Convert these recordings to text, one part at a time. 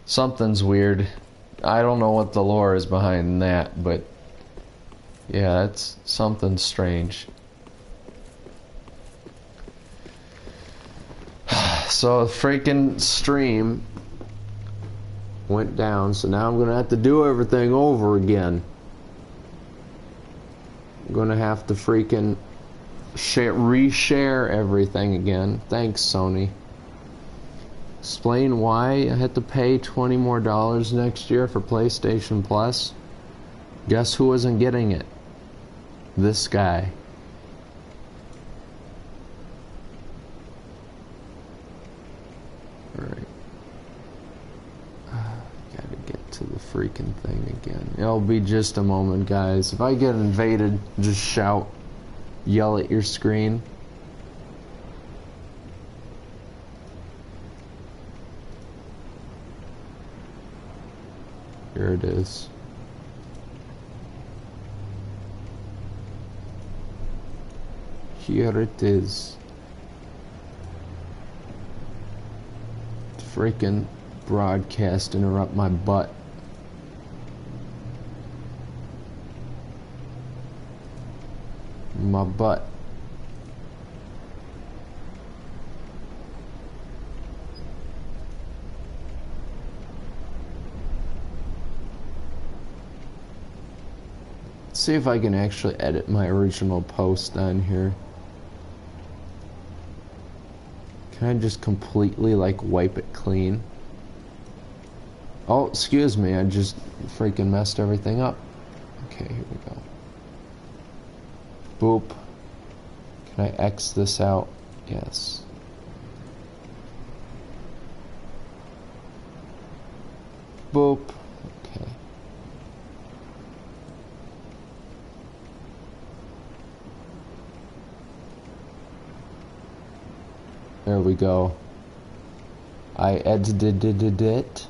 Something's weird. I don't know what the lore is behind that, but yeah, that's something strange. So a freaking stream went down, so now I'm gonna have to do everything over again. I'm gonna have to freaking reshare everything again. Thanks, Sony. Explain why I had to pay $20 more next year for PlayStation Plus. Guess who wasn't getting it? This guy. Alright. Gotta get to the freaking thing again. It'll be just a moment, guys. If I get invaded, just shout. Yell at your screen. Here it is. Here it is. Freaking broadcast interrupt my butt. My butt. Let's see if I can actually edit my original post on here. Can I just completely like wipe it clean? Oh, excuse me, I just freaking messed everything up. Okay, here we go. Boop. Can I X this out? Yes. Boop. Okay. There we go. I edited it,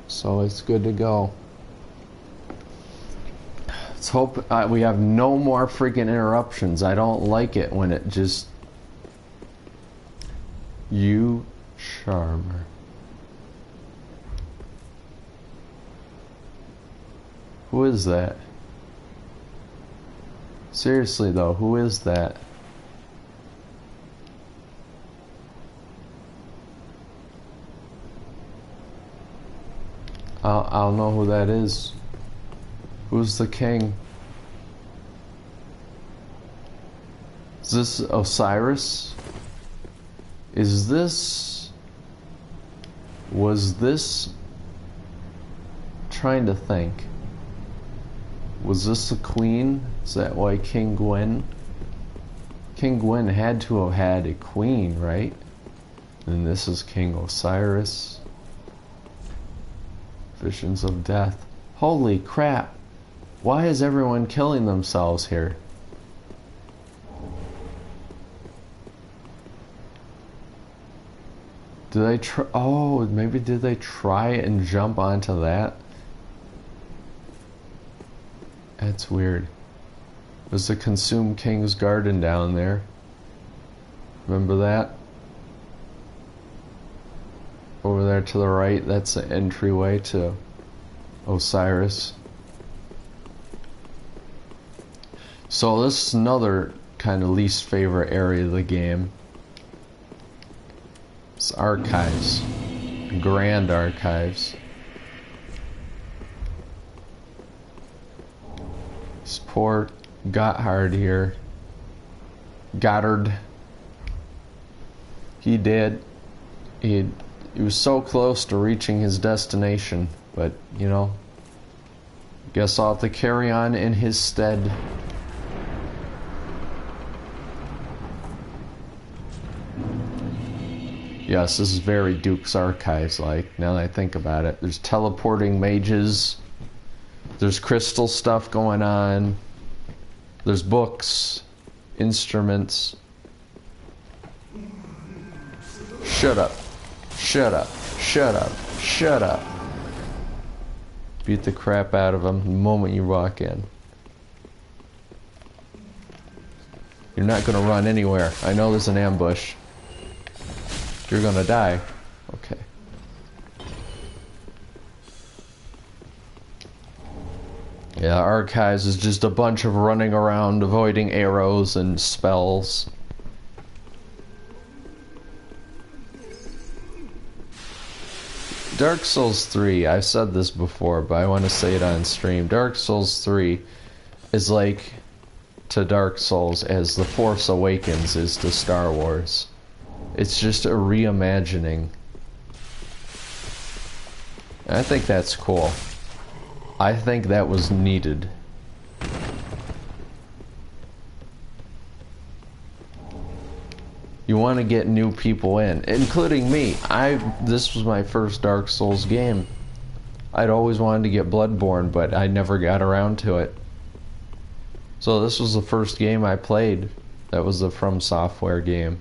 so it's good to go. Let's hope we have no more freaking interruptions. I don't like it when it just... You charmer. Who is that? Seriously though, who is that? I'll know who that is. Who's the king? Is this Osiris? Is this... Was this... Trying to think. Was this the queen? Is that why King Gwen? King Gwen had to have had a queen, right? And this is King Osiris. Visions of death. Holy crap. Why is everyone killing themselves here? Do they try? Oh, maybe did they try and jump onto that? That's weird. There's the Consume King's Garden down there. Remember that? Over there to the right, that's the entryway to Osiris. So this is another kind of least favorite area of the game. It's archives. Grand archives. This poor Gotthard here. Goddard. He did. He was so close to reaching his destination, but, you know, guess I'll have to carry on in his stead. Yes, this is very Duke's Archives-like, now that I think about it. There's teleporting mages, there's crystal stuff going on, there's books, instruments. Shut up. Shut up. Shut up. Shut up. Beat the crap out of him the moment you walk in. You're not gonna run anywhere. I know there's an ambush. You're gonna die. Okay. Yeah, Archives is just a bunch of running around avoiding arrows and spells. Dark Souls 3, I've said this before, but I want to say it on stream. Dark Souls 3 is like to Dark Souls as The Force Awakens is to Star Wars. It's just a reimagining. I think that's cool. I think that was needed. You want to get new people in, including me. This was my first Dark Souls game. I'd always wanted to get Bloodborne, but I never got around to it. So this was the first game I played that was a From Software game.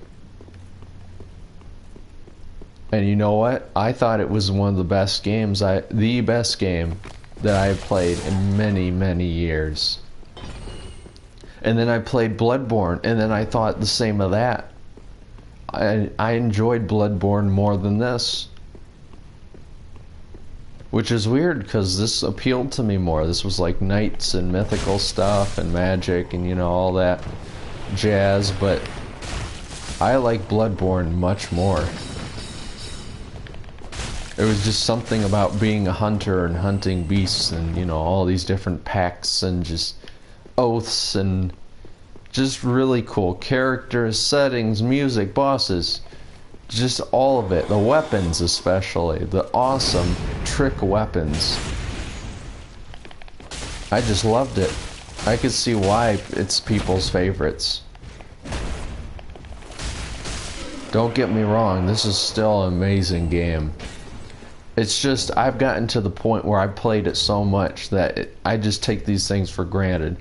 And you know what? I thought it was one of the best games, the best game that I have played in many, many years. And then I played Bloodborne, and then I thought the same of that. I enjoyed Bloodborne more than this. Which is weird, because this appealed to me more. This was like knights and mythical stuff and magic and, you know, all that jazz, but I like Bloodborne much more. It was just something about being a hunter and hunting beasts and, you know, all these different pacts and just oaths and just really cool characters, settings, music, bosses, just all of it. The weapons especially, the awesome trick weapons. I just loved it. I could see why it's people's favorites. Don't get me wrong, this is still an amazing game. It's just, I've gotten to the point where I played it so much that I just take these things for granted.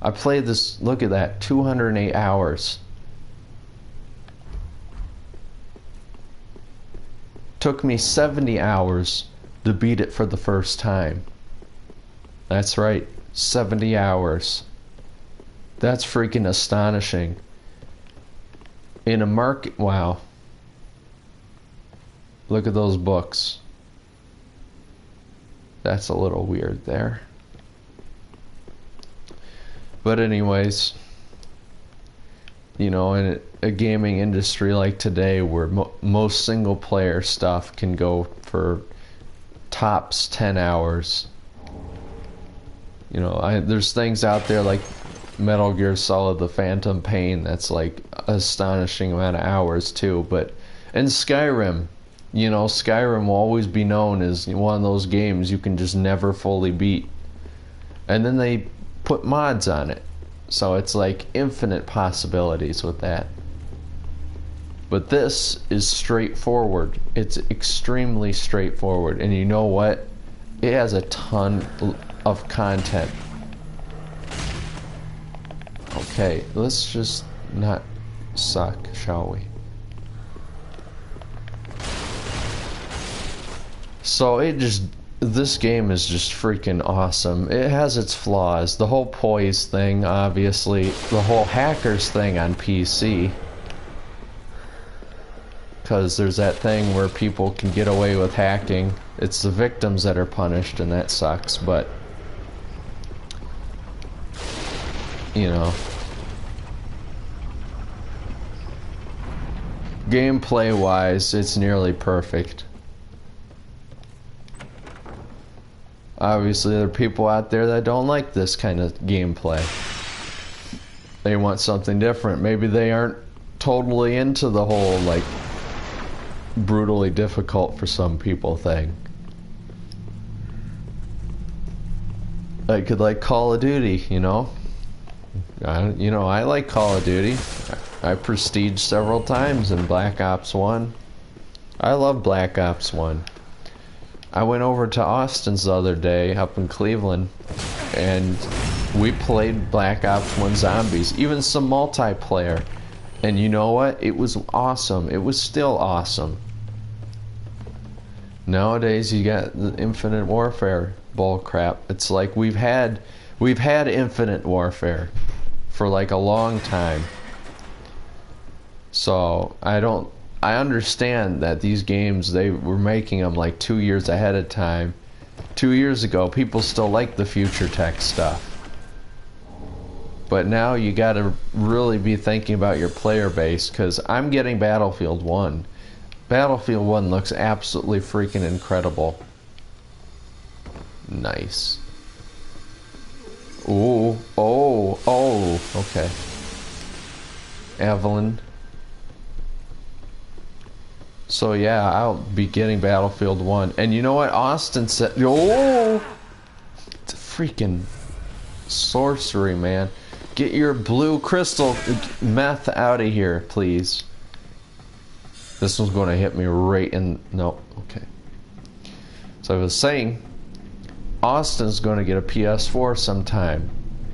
I played this, look at that, 208 hours. Took me 70 hours to beat it for the first time. That's right, 70 hours. That's freaking astonishing. In a market, wow. Look at those books. That's a little weird there. But anyways, you know, in a gaming industry like today where most single player stuff can go for tops 10 hours. You know, there's things out there like Metal Gear Solid The Phantom Pain that's like astonishing amount of hours too. But in Skyrim, you know, Skyrim will always be known as one of those games you can just never fully beat. And then they put mods on it, so it's like infinite possibilities with that. But this is straightforward. It's extremely straightforward, and you know what? It has a ton of content. Okay, let's just not suck, shall we? So this game is just freaking awesome. It has its flaws. The whole poise thing, obviously. The whole hackers thing on PC. Because there's that thing where people can get away with hacking. It's the victims that are punished, and that sucks, but you know. Gameplay-wise, it's nearly perfect. Obviously, there are people out there that don't like this kind of gameplay. They want something different. Maybe they aren't totally into the whole, like, brutally difficult for some people thing. I could like Call of Duty, you know? I like Call of Duty. I prestiged several times in Black Ops 1. I love Black Ops 1. I went over to Austin's the other day up in Cleveland, and we played Black Ops 1 Zombies, even some multiplayer. And you know what? It was awesome. It was still awesome. Nowadays you got the Infinite Warfare bull crap. It's like we've had Infinite Warfare for like a long time. So I understand that these games, they were making them like 2 years ahead of time, 2 years ago, people still like the future tech stuff. But now you gotta really be thinking about your player base, because I'm getting Battlefield 1. Battlefield 1 looks absolutely freaking incredible. Nice. Ooh, oh, okay. Evelyn. So yeah, I'll be getting Battlefield 1. And you know what? Austin said, oh! It's a freaking sorcery, man. Get your blue crystal meth out of here, please. This one's going to hit me right in... No, okay. So I was saying, Austin's going to get a PS4 sometime.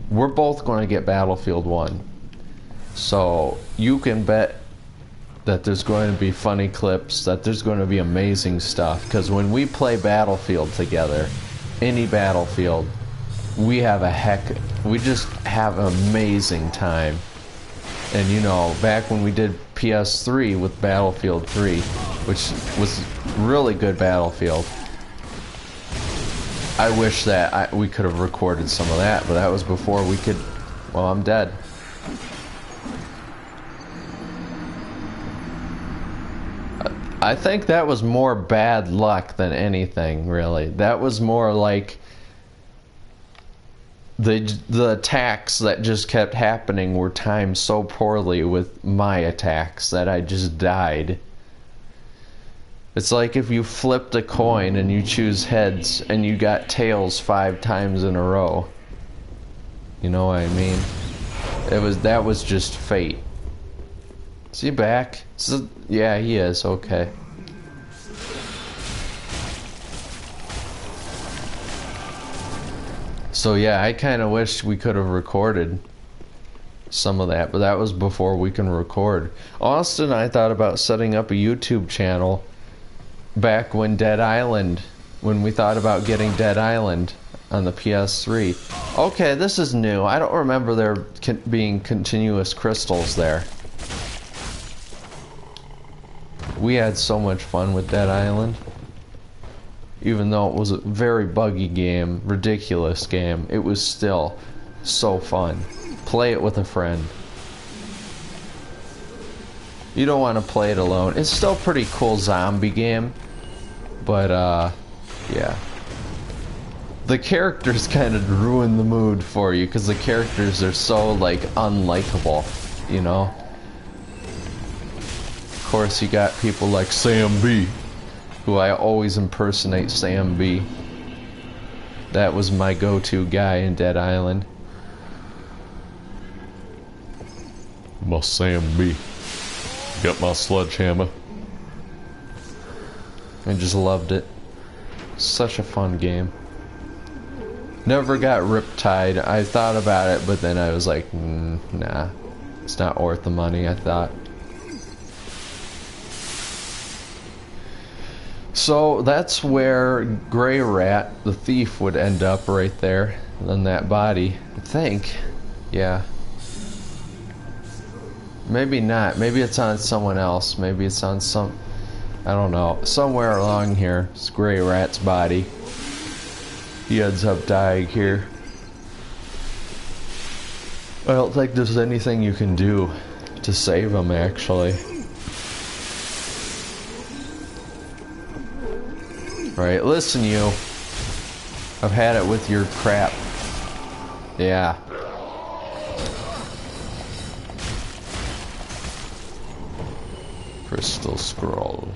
We're both going to get Battlefield 1. So you can bet that there's going to be funny clips, that there's going to be amazing stuff. Because when we play Battlefield together, any Battlefield, we just have an amazing time. And you know, back when we did PS3 with Battlefield 3, which was really good Battlefield, I wish that we could have recorded some of that, but that was before we could... Well, I'm dead. I think that was more bad luck than anything, really. That was more like the attacks that just kept happening were timed so poorly with my attacks that I just died. It's like if you flipped a coin and you choose heads and you got tails 5 times in a row. You know what I mean? That was just fate. Is he back? Yeah, he is. Okay. So yeah, I kind of wish we could have recorded some of that, but that was before we can record. Austin and I thought about setting up a YouTube channel back when we thought about getting Dead Island on the PS3. Okay, this is new. I don't remember there being continuous crystals there. We had so much fun with Dead Island. Even though it was a very buggy game, ridiculous game, it was still so fun. Play it with a friend. You don't want to play it alone. It's still a pretty cool zombie game, but yeah. The characters kind of ruin the mood for you, because the characters are so, like, unlikable, you know? Of course, you got people like Sam B, who I always impersonate Sam B. That was my go-to guy in Dead Island. My Sam B. Got my sledgehammer. I just loved it. Such a fun game. Never got riptide. I thought about it, but then I was like, nah. It's not worth the money, I thought. So that's where Gray Rat, the thief, would end up right there on that body. I think. Yeah. Maybe not. Maybe it's on someone else. Maybe it's on some... I don't know. Somewhere along here, it's Gray Rat's body. He ends up dying here. I don't think there's anything you can do to save him, actually. Right, listen you. I've had it with your crap. Yeah. Crystal scroll.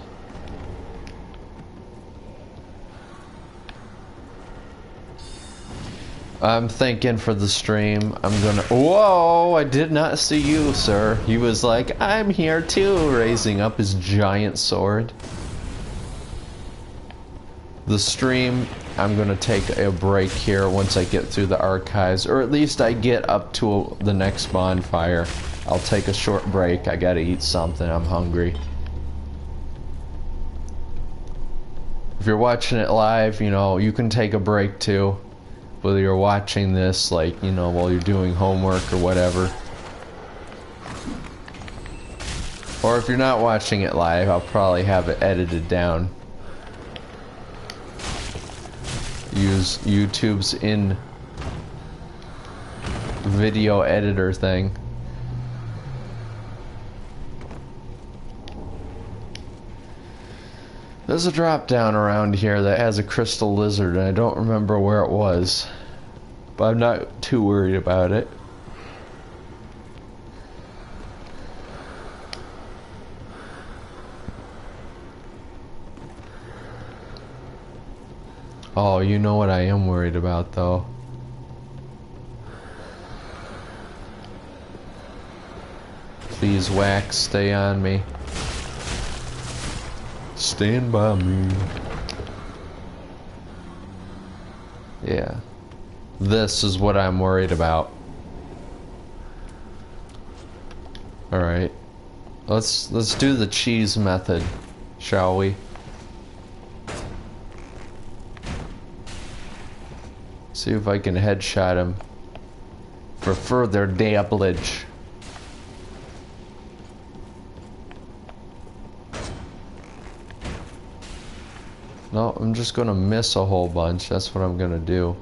I'm thinking for the stream, I'm gonna... Whoa! I did not see you, sir. He was like, I'm here too, raising up his giant sword. The stream, I'm gonna take a break here once I get through the archives, or at least I get up to the next bonfire. I'll take a short break. I gotta eat something. I'm hungry. If you're watching it live, you know, you can take a break too. Whether you're watching this, like, you know, while you're doing homework or whatever. Or if you're not watching it live, I'll probably have it edited down. use YouTube's in video editor thing. There's a drop down around here that has a crystal lizard, and I don't remember where it was, but I'm not too worried about it. Oh, you know what I am worried about, though. Please, wax, stay on me. Stand by me. Yeah. This is what I'm worried about. Alright. Let's do the cheese method, shall we? See if I can headshot him for further damage. No, I'm just gonna miss a whole bunch. That's what I'm gonna do.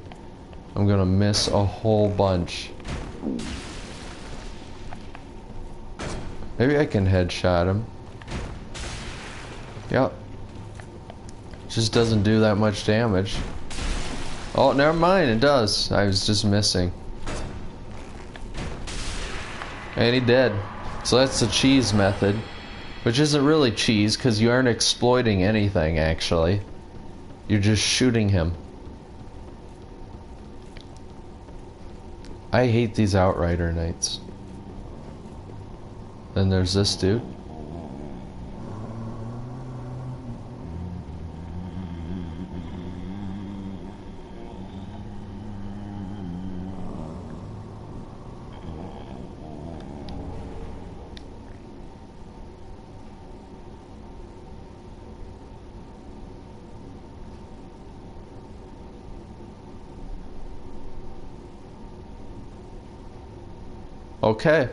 I'm gonna miss a whole bunch. Maybe I can headshot him. Yep. Just doesn't do that much damage. Oh, never mind, it does. I was just missing. And he dead. So that's the cheese method. Which isn't really cheese, because you aren't exploiting anything, actually. You're just shooting him. I hate these Outrider Knights. Then there's this dude. Okay.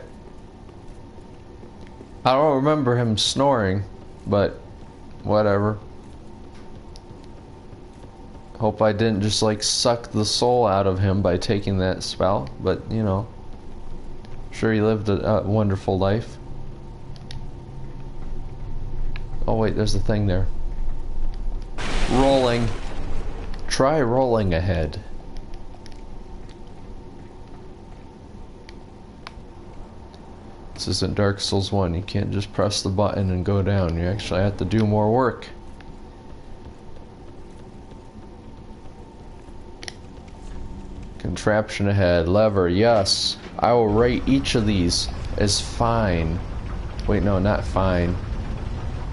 I don't remember him snoring, but whatever. Hope I didn't just like suck the soul out of him by taking that spell, but you know, sure he lived a wonderful life. Oh wait, there's a thing there. Rolling. Try rolling ahead. This isn't Dark Souls 1. You can't just press the button and go down. You actually have to do more work. Contraption ahead. Lever. Yes. I will rate each of these as fine. Wait, no, not fine.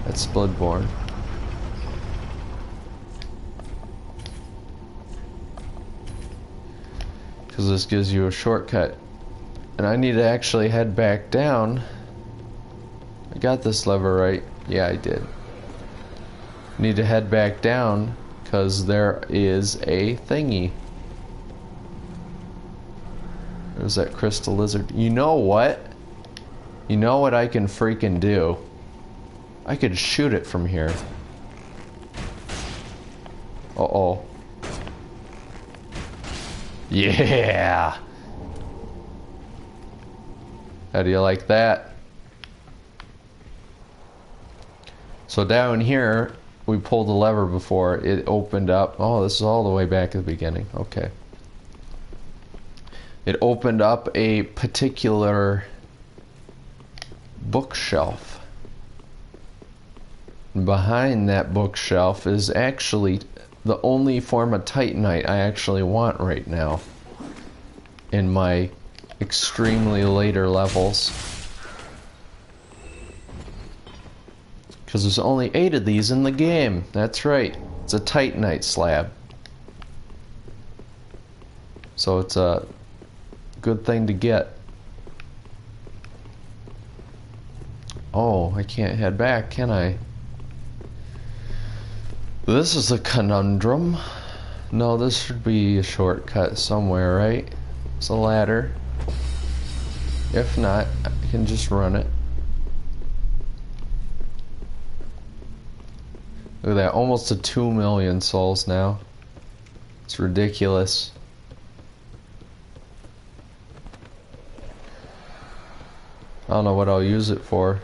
That's Bloodborne. Because this gives you a shortcut. And I need to actually head back down. I got this lever right. Yeah, I did. Need to head back down because there is a thingy. There's that crystal lizard. You know what? You know what I can freaking do? I could shoot it from here. Uh-oh. Yeah! How do you like that? So down here, we pulled the lever before. It opened up. Oh, this is all the way back at the beginning. Okay. It opened up a particular bookshelf. And behind that bookshelf is actually the only form of Titanite I actually want right now in my extremely later levels, because there's only 8 of these in the game. That's right, it's a Titanite slab, so it's a good thing to get. Oh, I can't head back, can I? This is a conundrum. No, this should be a shortcut somewhere, right? It's a ladder. If not, I can just run it. Look at that, almost to 2 million souls now. It's ridiculous. I don't know what I'll use it for.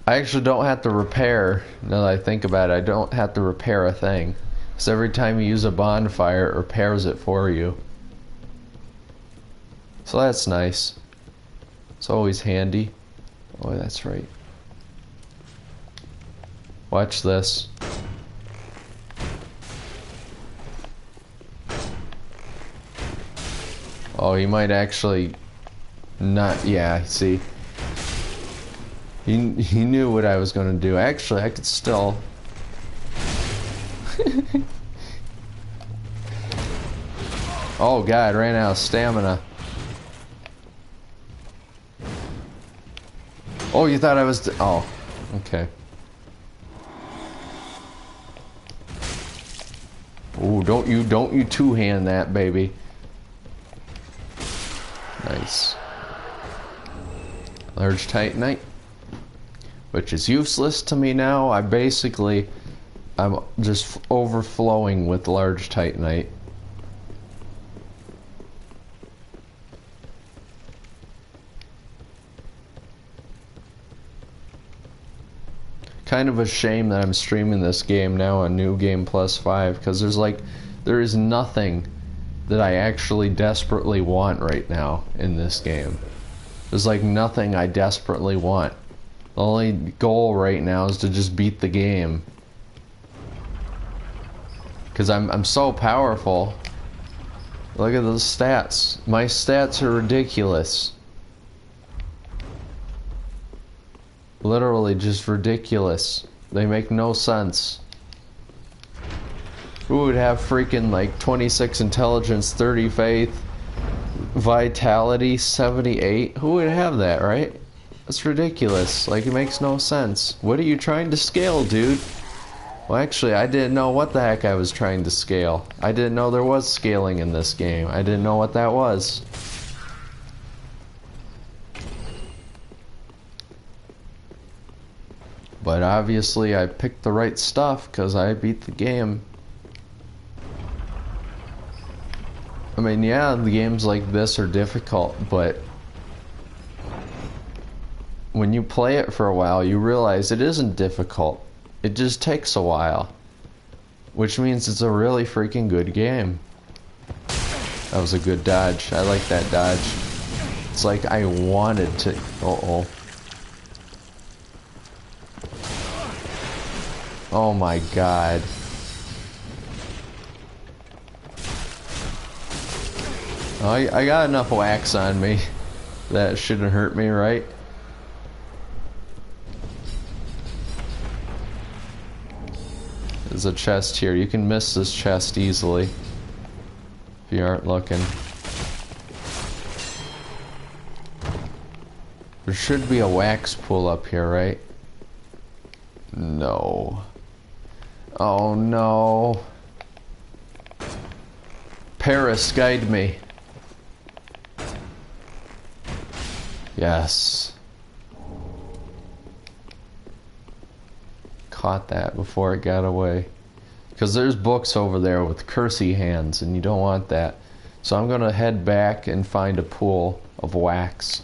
I actually don't have to repair, now that I think about it, I don't have to repair a thing. So every time you use a bonfire, it repairs it for you. So that's nice. It's always handy. Oh, that's right. Watch this. Oh, he might actually not, yeah, see. He knew what I was going to do. Actually, I could still... Oh god, ran out of stamina. Oh, you thought I was... Oh, okay. Ooh, don't you two-hand that, baby. Nice. Large Titanite. Which is useless to me now. I'm just overflowing with large Titanite. Kind of a shame that I'm streaming this game now on NG+5, because there is nothing that I actually desperately want right now in this game. There's like nothing I desperately want. The only goal right now is to just beat the game. Because I'm so powerful. Look at those stats. My stats are ridiculous. Literally just ridiculous. They make no sense. Who would have freaking like 26 intelligence, 30 faith, vitality, 78? Who would have that, right? That's ridiculous. Like, it makes no sense. What are you trying to scale, dude? Well, actually, I didn't know what the heck I was trying to scale. I didn't know there was scaling in this game. I didn't know what that was. But obviously, I picked the right stuff because I beat the game. I mean, yeah, the games like this are difficult, but when you play it for a while, you realize it isn't difficult. It just takes a while. Which means it's a really freaking good game. That was a good dodge. I like that dodge. It's like I wanted to... Uh-oh. Oh my god. Oh, I got enough wax on me. That shouldn't hurt me, right? There's a chest here. You can miss this chest easily if you aren't looking. There should be a wax pool up here, right? No. Oh no. Paris, guide me. Yes. Caught that before it got away. Because there's books over there with cursey hands and you don't want that. So I'm gonna head back and find a pool of wax.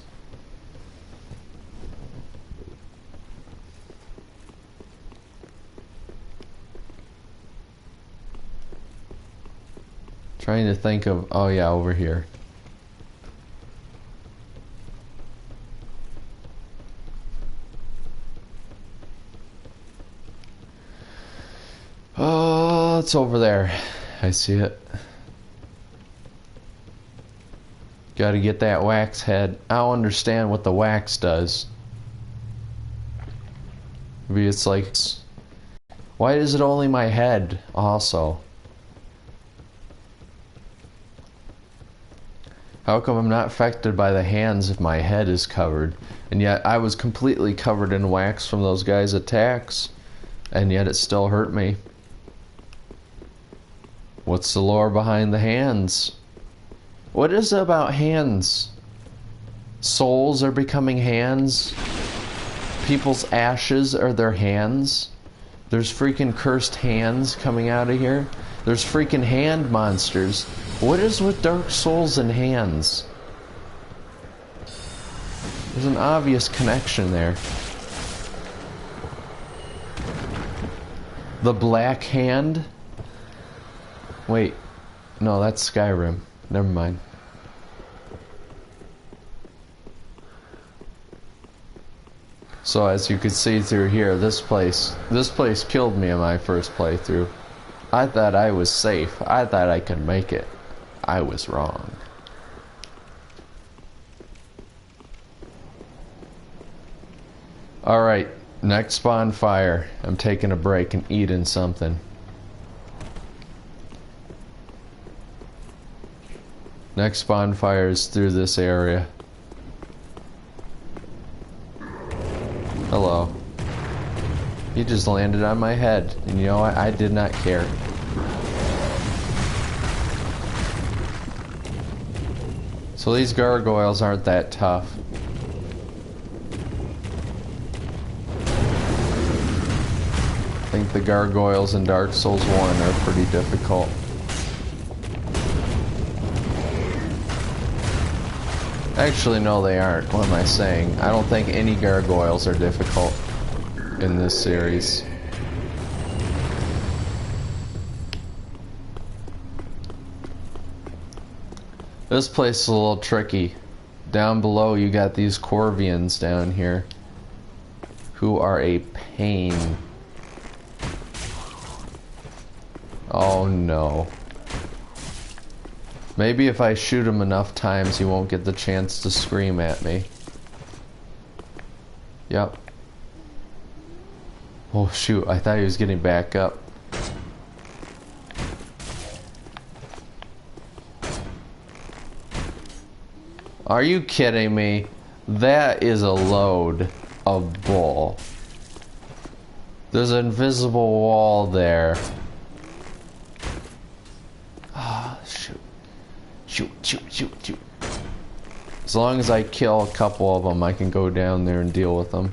Trying to think of, oh yeah, over here. Oh, it's over there. I see it. Gotta get that wax head. I don't understand what the wax does. Maybe it's like... Why is it only my head also? How come I'm not affected by the hands if my head is covered? And yet I was completely covered in wax from those guys' attacks. And yet it still hurt me. What's the lore behind the hands? What is it about hands? Souls are becoming hands? People's ashes are their hands? There's freaking cursed hands coming out of here? There's freaking hand monsters. What is with Dark Souls and hands? There's an obvious connection there. The Black Hand? Wait. No, that's Skyrim. Never mind. So as you can see through here, this place killed me in my first playthrough. I thought I was safe. I thought I could make it. I was wrong. Alright, next bonfire. I'm taking a break and eating something. Next bonfire is through this area. Hello. He just landed on my head, and you know what? I did not care. So these gargoyles aren't that tough. I think the gargoyles in Dark Souls 1 are pretty difficult. Actually, no, they aren't. What am I saying? I don't think any gargoyles are difficult in this series. This place is a little tricky. Down below you got these Corvians down here who are a pain. Oh no. Maybe if I shoot him enough times he won't get the chance to scream at me. Yep. Oh shoot, I thought he was getting back up. Are you kidding me? That is a load of bull. There's an invisible wall there. Ah, shoot. Shoot, shoot, shoot, shoot. As long as I kill a couple of them, I can go down there and deal with them.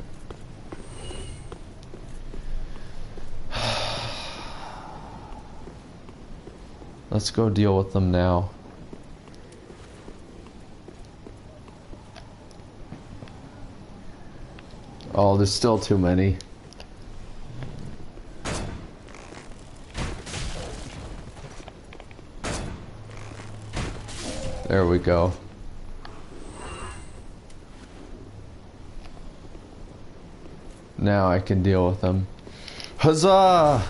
Let's go deal with them now. Oh, there's still too many. There we go. Now I can deal with them. Huzzah!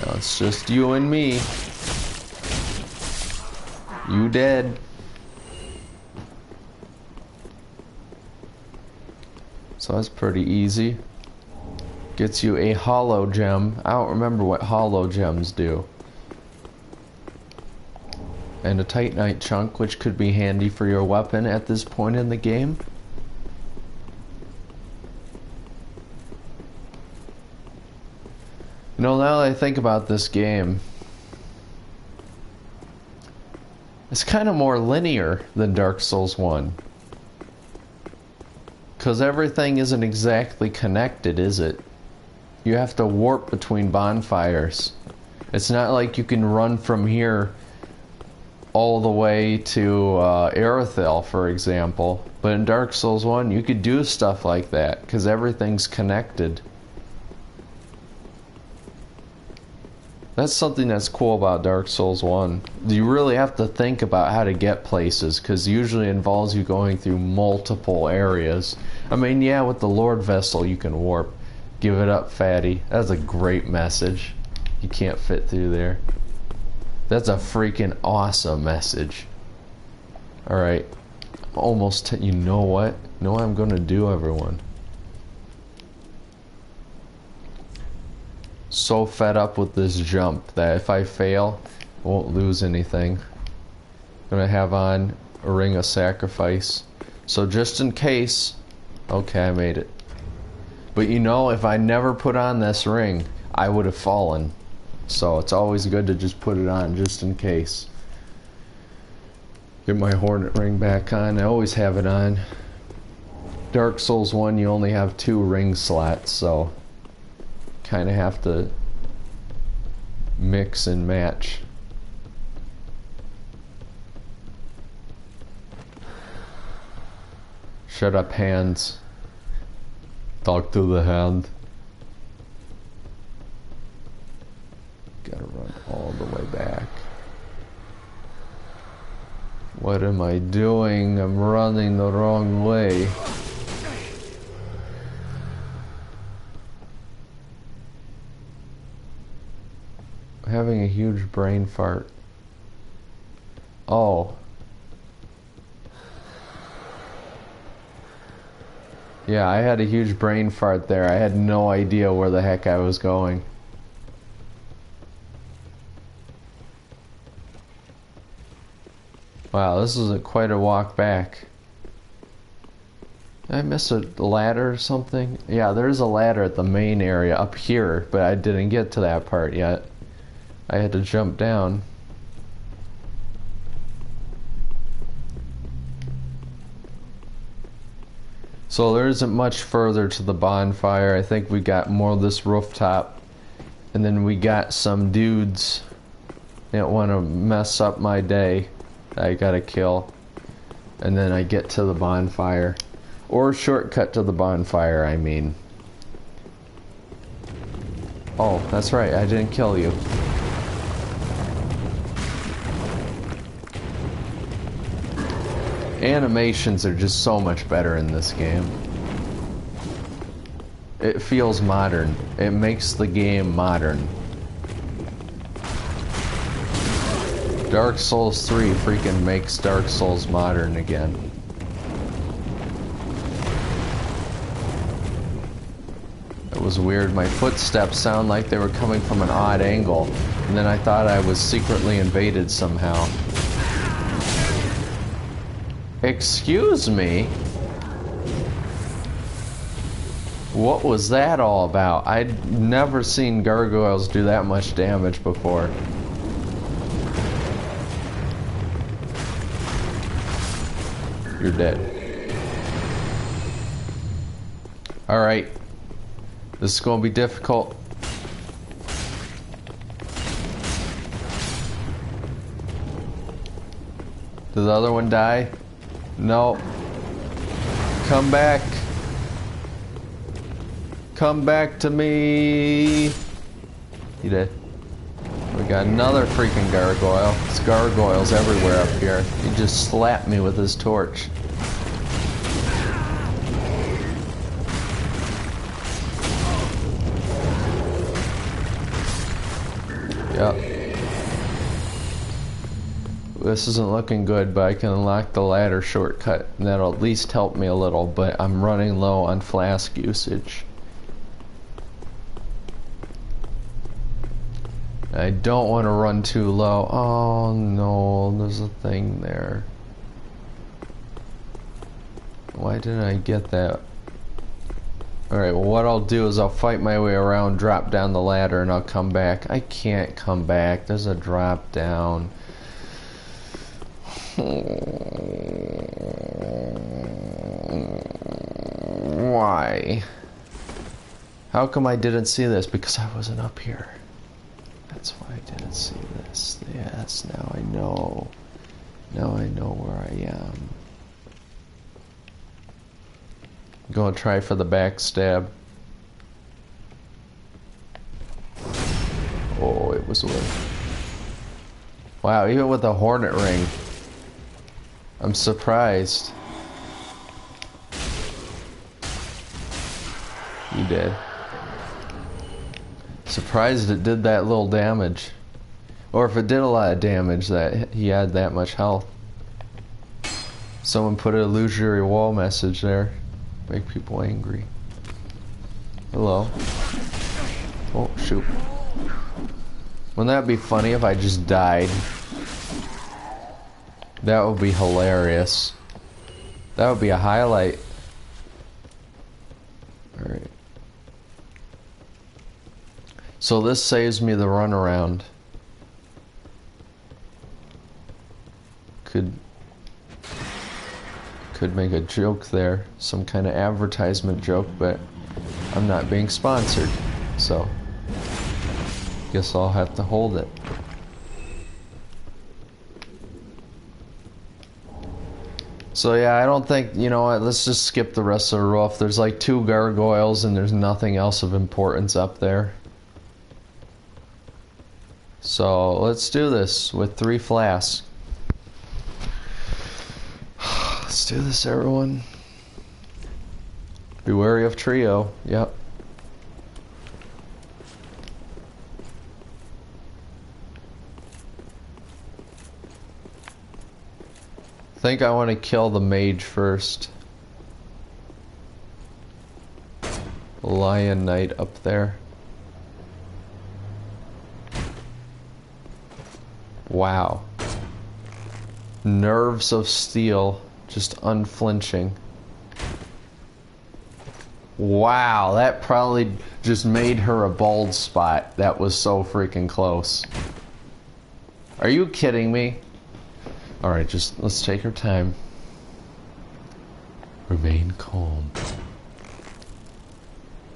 Now it's just you and me. You dead. So that's pretty easy. Gets you a hollow gem. I don't remember what hollow gems do. And a titanite chunk, which could be handy for your weapon at this point in the game. You know, now that I think about this game, it's kind of more linear than Dark Souls 1. Because everything isn't exactly connected, is it? You have to warp between bonfires. It's not like you can run from here all the way to Aerithel, for example. But in Dark Souls 1, you could do stuff like that, because everything's connected. That's something that's cool about Dark Souls 1. You really have to think about how to get places, because usually it involves you going through multiple areas. I mean, yeah, with the Lord Vessel you can warp. Give it up, fatty. That's a great message. You can't fit through there. That's a freaking awesome message. Alright. Almost, you know what? You know what I'm gonna do, everyone? So fed up with this jump that if I fail, I won't lose anything. I'm gonna have on a ring of sacrifice. So just in case, okay, I made it. But you know, if I never put on this ring, I would have fallen. So it's always good to just put it on just in case. Get my Hornet ring back on. I always have it on. Dark Souls 1, you only have 2 ring slots, so kind of have to mix and match. Shut up, hands. Talk to the hand. Gotta run all the way back. What am I doing? I'm running the wrong way. I'm having a huge brain fart. Oh. Yeah, I had a huge brain fart there. I had no idea where the heck I was going. Wow, this is quite a walk back. Did I miss a ladder or something? Yeah, there's a ladder at the main area up here, but I didn't get to that part yet. I had to jump down. So there isn't much further to the bonfire. I think we got more of this rooftop. And then we got some dudes that want to mess up my day. I gotta kill. And then I get to the bonfire. Or shortcut to the bonfire, I mean. Oh, that's right, I didn't kill you. Animations are just so much better in this game. It feels modern. It makes the game modern. Dark Souls 3 freaking makes Dark Souls modern again. It was weird. My footsteps sound like they were coming from an odd angle, and then I thought I was secretly invaded somehow. Excuse me? What was that all about? I'd never seen gargoyles do that much damage before. You're dead. Alright. This is gonna be difficult. Did the other one die? No. Come back. Come back to me. He did. We got another freaking gargoyle. There's gargoyles everywhere up here. He just slapped me with his torch. Yep. This isn't looking good, but I can unlock the ladder shortcut, and that'll at least help me a little, but I'm running low on flask usage. I don't want to run too low. Oh no, there's a thing there. Why didn't I get that? Alright, well what I'll do is I'll fight my way around, drop down the ladder, and I'll come back. I can't come back. There's a drop down. Why? How come I didn't see this? Because I wasn't up here. That's why I didn't see this. Yes, now I know. Now I know where I am. Gonna try for the backstab. Oh, it was lit. Wow, even with the hornet ring, I'm surprised. You did. Surprised it did that little damage. Or if it did a lot of damage, that he had that much health. Someone put an illusory wall message there. Make people angry. Hello. Oh, shoot. Wouldn't that be funny if I just died? That would be hilarious. That would be a highlight. Alright. So this saves me the runaround. Could make a joke there. Some kind of advertisement joke, but I'm not being sponsored. So, guess I'll have to hold it. So yeah, I don't think, you know what, let's just skip the rest of the roof. There's like 2 gargoyles and there's nothing else of importance up there. So let's do this with 3 flasks. Let's do this, everyone. Be wary of trio. Yep. I think I want to kill the mage first. Lion Knight up there. Wow. Nerves of steel, just unflinching. Wow, that probably just made her a bald spot. That was so freaking close. Are you kidding me? Alright, just let's take our time. Remain calm.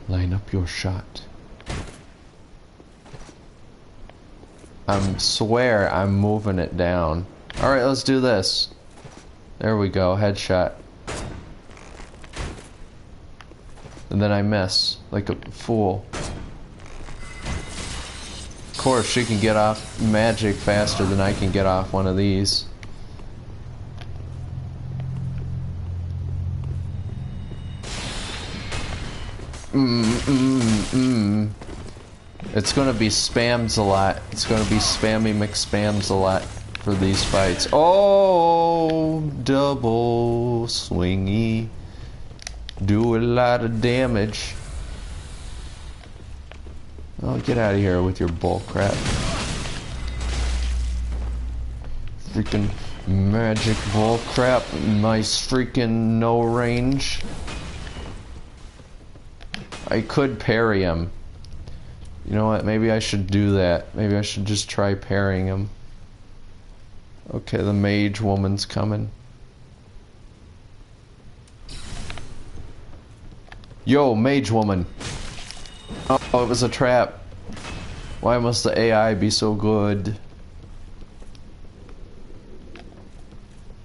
Line up your shot. I swear I'm moving it down. Alright, let's do this. There we go, headshot. And then I miss, like a fool. Of course, she can get off magic faster than I can get off one of these. It's gonna be spams a lot. It's gonna be spammy McSpams a lot for these fights. Oh, double swingy. Do a lot of damage. Oh, get out of here with your bull crap. Freaking magic bull crap. Nice freaking no range. I could parry him. You know what? Maybe I should do that. Maybe I should just try parrying him. Okay, the mage woman's coming. Yo, mage woman. Oh, it was a trap. Why must the AI be so good?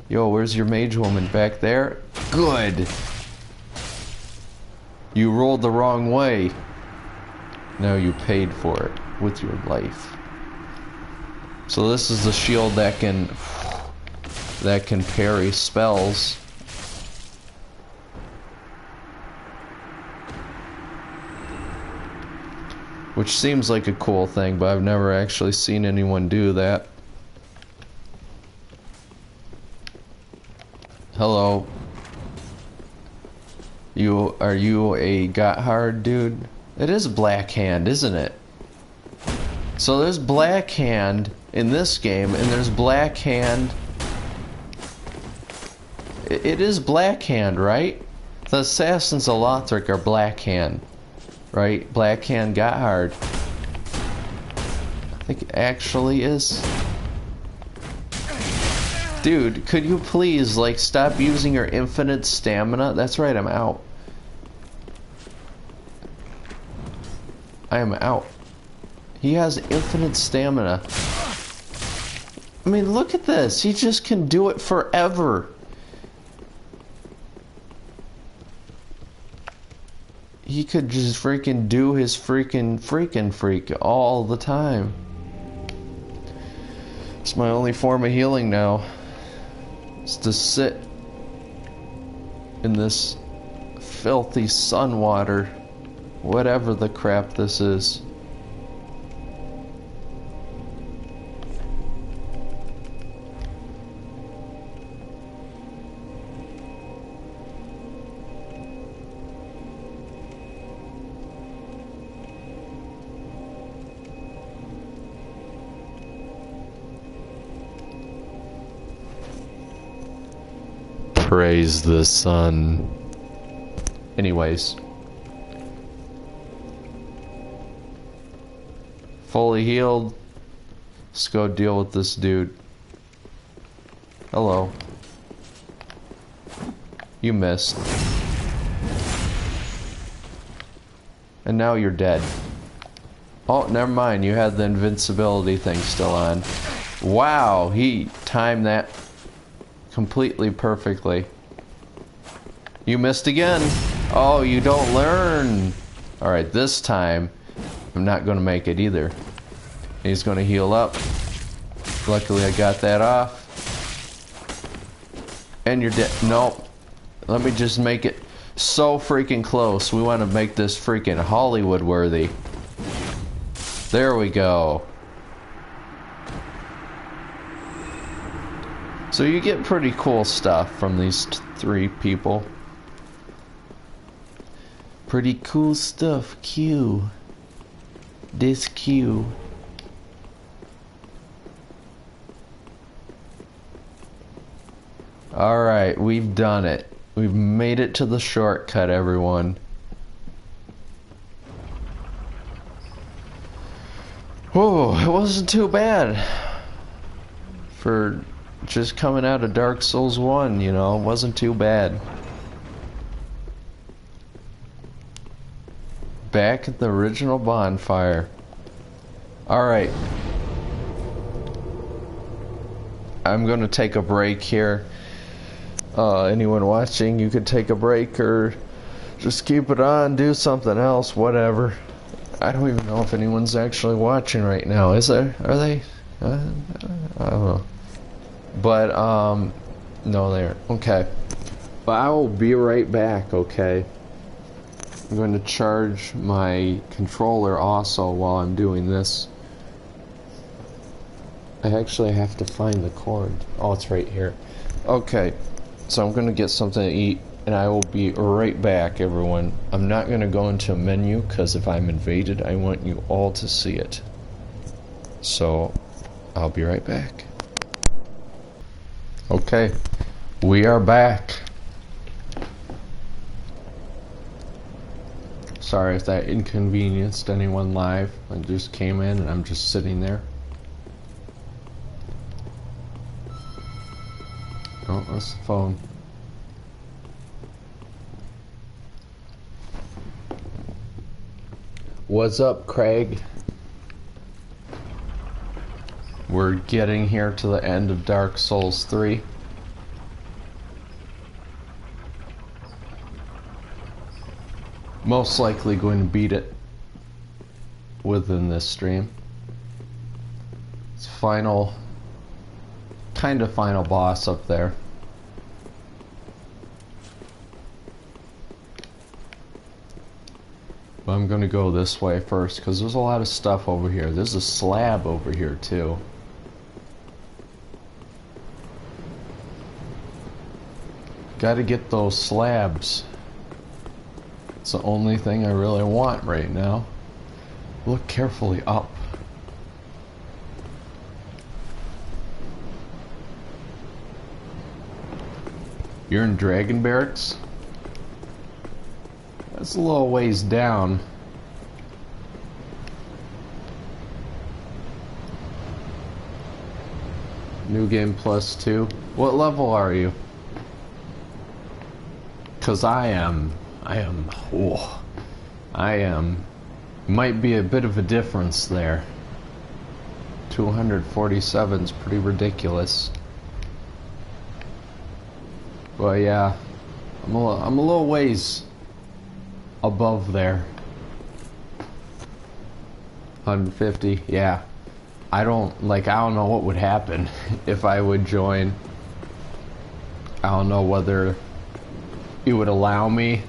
Yo, where's your mage woman? Back there? Good. You rolled the wrong way. Now you paid for it with your life. So this is the shield that can parry spells. Which seems like a cool thing, but I've never actually seen anyone do that. Hello. Are you a got hard dude? It is Black Hand, isn't it? So there's Black Hand in this game, and there's Black Hand. It is Black Hand, right? The Assassins of Lothric are Black Hand, right? Black Hand got hard. I think it actually is. Dude, could you please, like, stop using your infinite stamina? That's right, I'm out. I am out. He has infinite stamina. I mean, look at this. He just can do it forever. He could just freaking do his freak all the time. It's my only form of healing now. It's to sit in this filthy sun water. Whatever the crap this is. Praise the sun. Anyways. Fully healed. Let's go deal with this dude. Hello. You missed. And now you're dead. Oh, never mind. You had the invincibility thing still on. Wow, he timed that completely perfectly. You missed again. Oh, you don't learn. Alright, this time, I'm not going to make it either. He's going to heal up. Luckily, I got that off. And you're dead. Nope. Let me just make it so freaking close. We want to make this freaking Hollywood worthy. There we go. So you get pretty cool stuff from these three people. Pretty cool stuff. Q. This Q. Alright, we've done it. We've made it to the shortcut, everyone. Whoa, it wasn't too bad. For just coming out of Dark Souls 1, you know, it wasn't too bad. Back at the original bonfire. Alright. I'm gonna take a break here. Anyone watching, you could take a break or just keep it on, do something else, whatever. I don't even know if anyone's actually watching right now. Is there? Are they? I don't know. But, no, they aren't. Okay. But I will be right back, okay? I'm going to charge my controller also while I'm doing this. I actually have to find the cord. Oh, it's right here. Okay. So I'm going to get something to eat, and I will be right back, everyone. I'm not going to go into a menu, because if I'm invaded, I want you all to see it. So, I'll be right back. Okay, we are back. Sorry if that inconvenienced anyone live. I just came in, and I'm just sitting there. Oh, that's the phone. What's up, Craig? We're getting here to the end of Dark Souls 3. Most likely going to beat it within this stream. It's final, kind of final boss up there. But I'm gonna go this way first because there's a lot of stuff over here. There's a slab over here too. Gotta get those slabs. It's the only thing I really want right now. Look carefully up. You're in Dragon Barracks? That's a little ways down. New game +2. What level are you? Cause I am, might be a bit of a difference there. 247's pretty ridiculous. But yeah, I'm a little ways above there. 150, yeah. I don't know what would happen if I would join. I don't know whether it would allow me.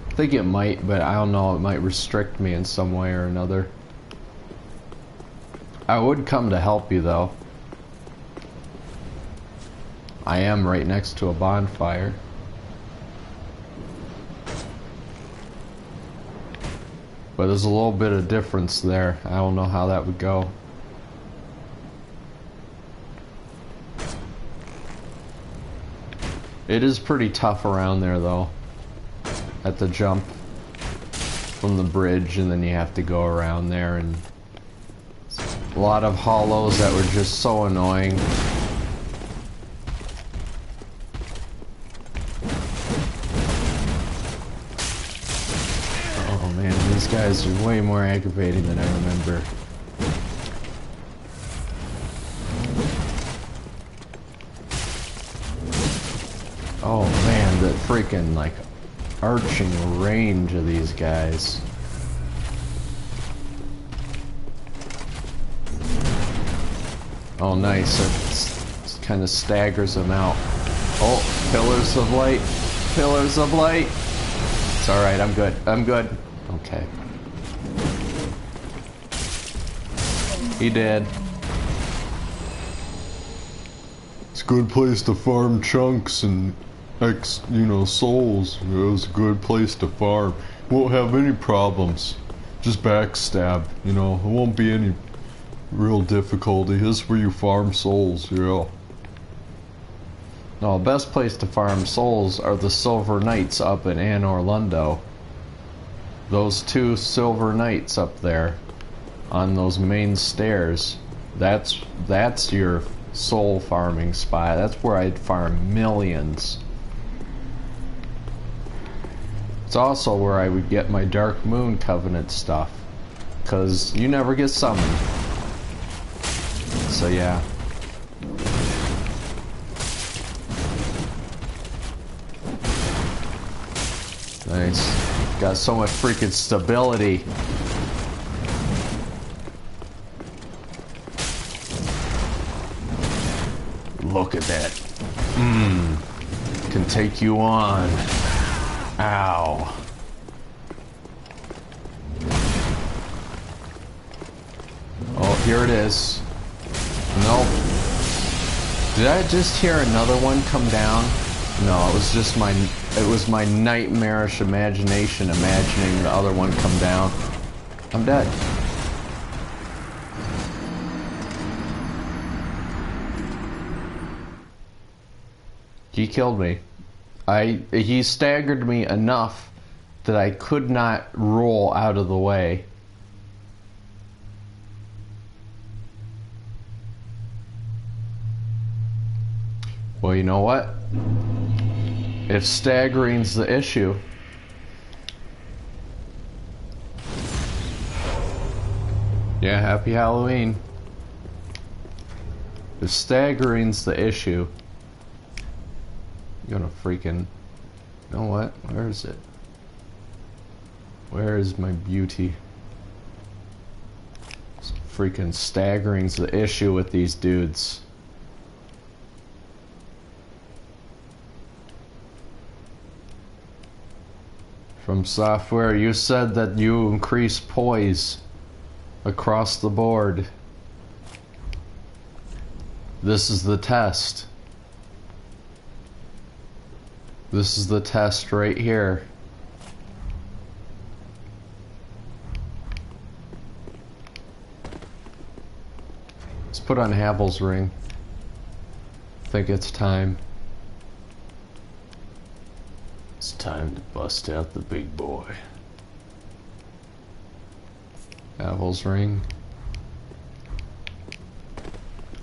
I think it might, but I don't know, it might restrict me in some way or another. I would come to help you though. I am right next to a bonfire. But there's a little bit of difference there. I don't know how that would go. It is pretty tough around there though. At the jump from the bridge, and then you have to go around there, and a lot of hollows that were just so annoying. Oh man, these guys guys are way more aggravating than I remember. Oh man, the freaking like arching range of these guys. Oh nice, it kind of staggers them out. Oh, pillars of light, pillars of light. It's alright, I'm good, I'm good. Okay. He did. It's a good place to farm chunks and souls. It was a good place to farm. Won't have any problems. Just backstab, it won't be any real difficulty. This is where you farm souls, yeah. No, the best place to farm souls are the Silver Knights up in Anne Orlando. Those two Silver Knights up there on those main stairs. That's your soul farming spot. That's where I'd farm millions. It's also where I would get my Dark Moon Covenant stuff, because you never get summoned. So yeah. Nice. Got so much freaking stability. Look at that. Can take you on. Ow. Oh, here it is. Nope. Did I just hear another one come down? No, it was just my nightmarish imagination imagining the other one come down. I'm dead. He killed me. He staggered me enough that I could not roll out of the way. Well, you know what? If staggering's the issue, yeah, happy Halloween. If staggering's the issue, you're gonna freaking, you know what? Where is it? Where is my beauty? Freaking staggering's the issue with these dudes. From software, you said that you increase poise across the board. This is the test. This is the test right here. Let's put on Havel's ring. I think it's time. It's time to bust out the big boy. Havel's ring.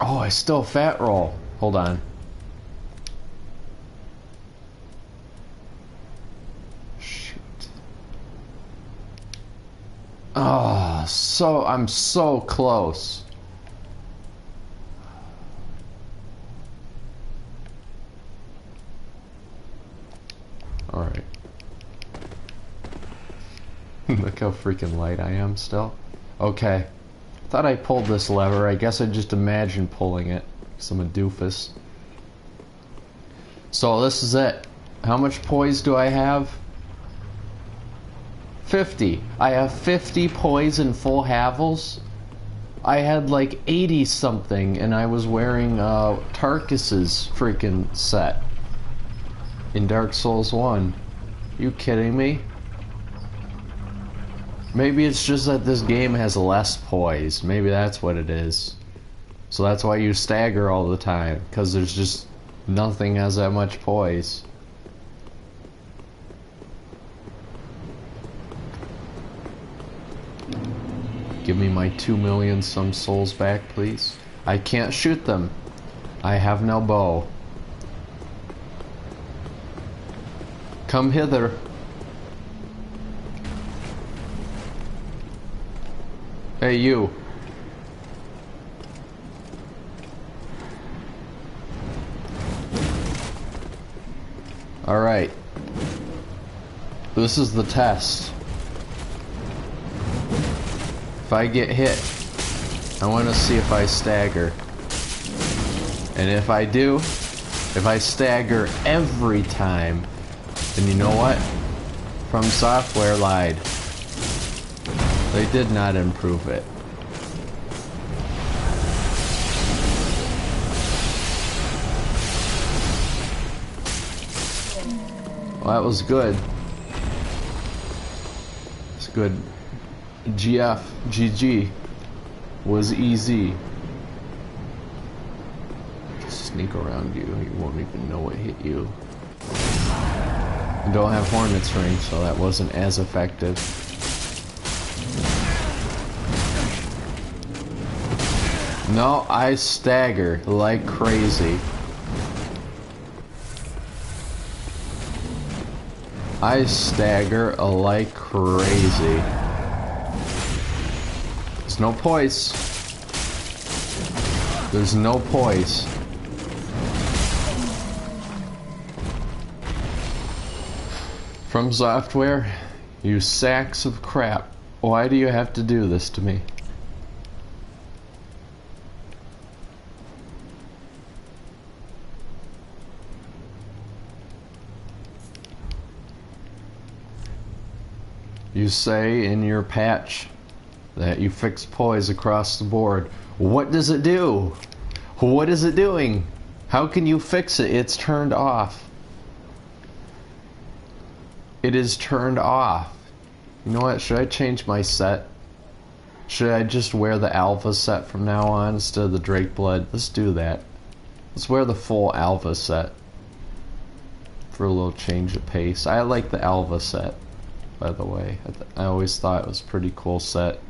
Oh, I still fat roll. Hold on. Shoot. Oh, I'm so close. Alright. Look how freaking light I am still. Okay. Thought I pulled this lever. I guess I just imagined pulling it. 'Cause I'm a doofus. So this is it. How much poise do I have? 50. I have 50 poise in full Havels. I had like 80 something and I was wearing Tarkus's freaking set in Dark Souls 1. You kidding me? Maybe it's just that this game has less poise. Maybe that's what it is. So that's why you stagger all the time, because there's just nothing has that much poise. Give me my 2 million some souls back, please. I can't shoot them. I have no bow. Come hither. Hey, you. Alright. This is the test. If I get hit, I want to see if I stagger. And if I do, if I stagger every time, then you know what? From Software lied. They did not improve it. Well, that was good. It's good. GG was easy. Just sneak around you. You won't even know what hit you. I don't have Hornet's Ring, so that wasn't as effective. No, I stagger like crazy. I stagger like crazy. There's no poise. There's no poise. From Software, you sacks of crap. Why do you have to do this to me? You say in your patch that you fix poise across the board. What does it do? What is it doing? How can you fix it? It's turned off. It is turned off. You know what? Should I change my set? Should I just wear the alpha set from now on instead of the Drake Blood? Let's do that. Let's wear the full alpha set for a little change of pace. I like the alpha set, by the way. I always thought it was a pretty cool set.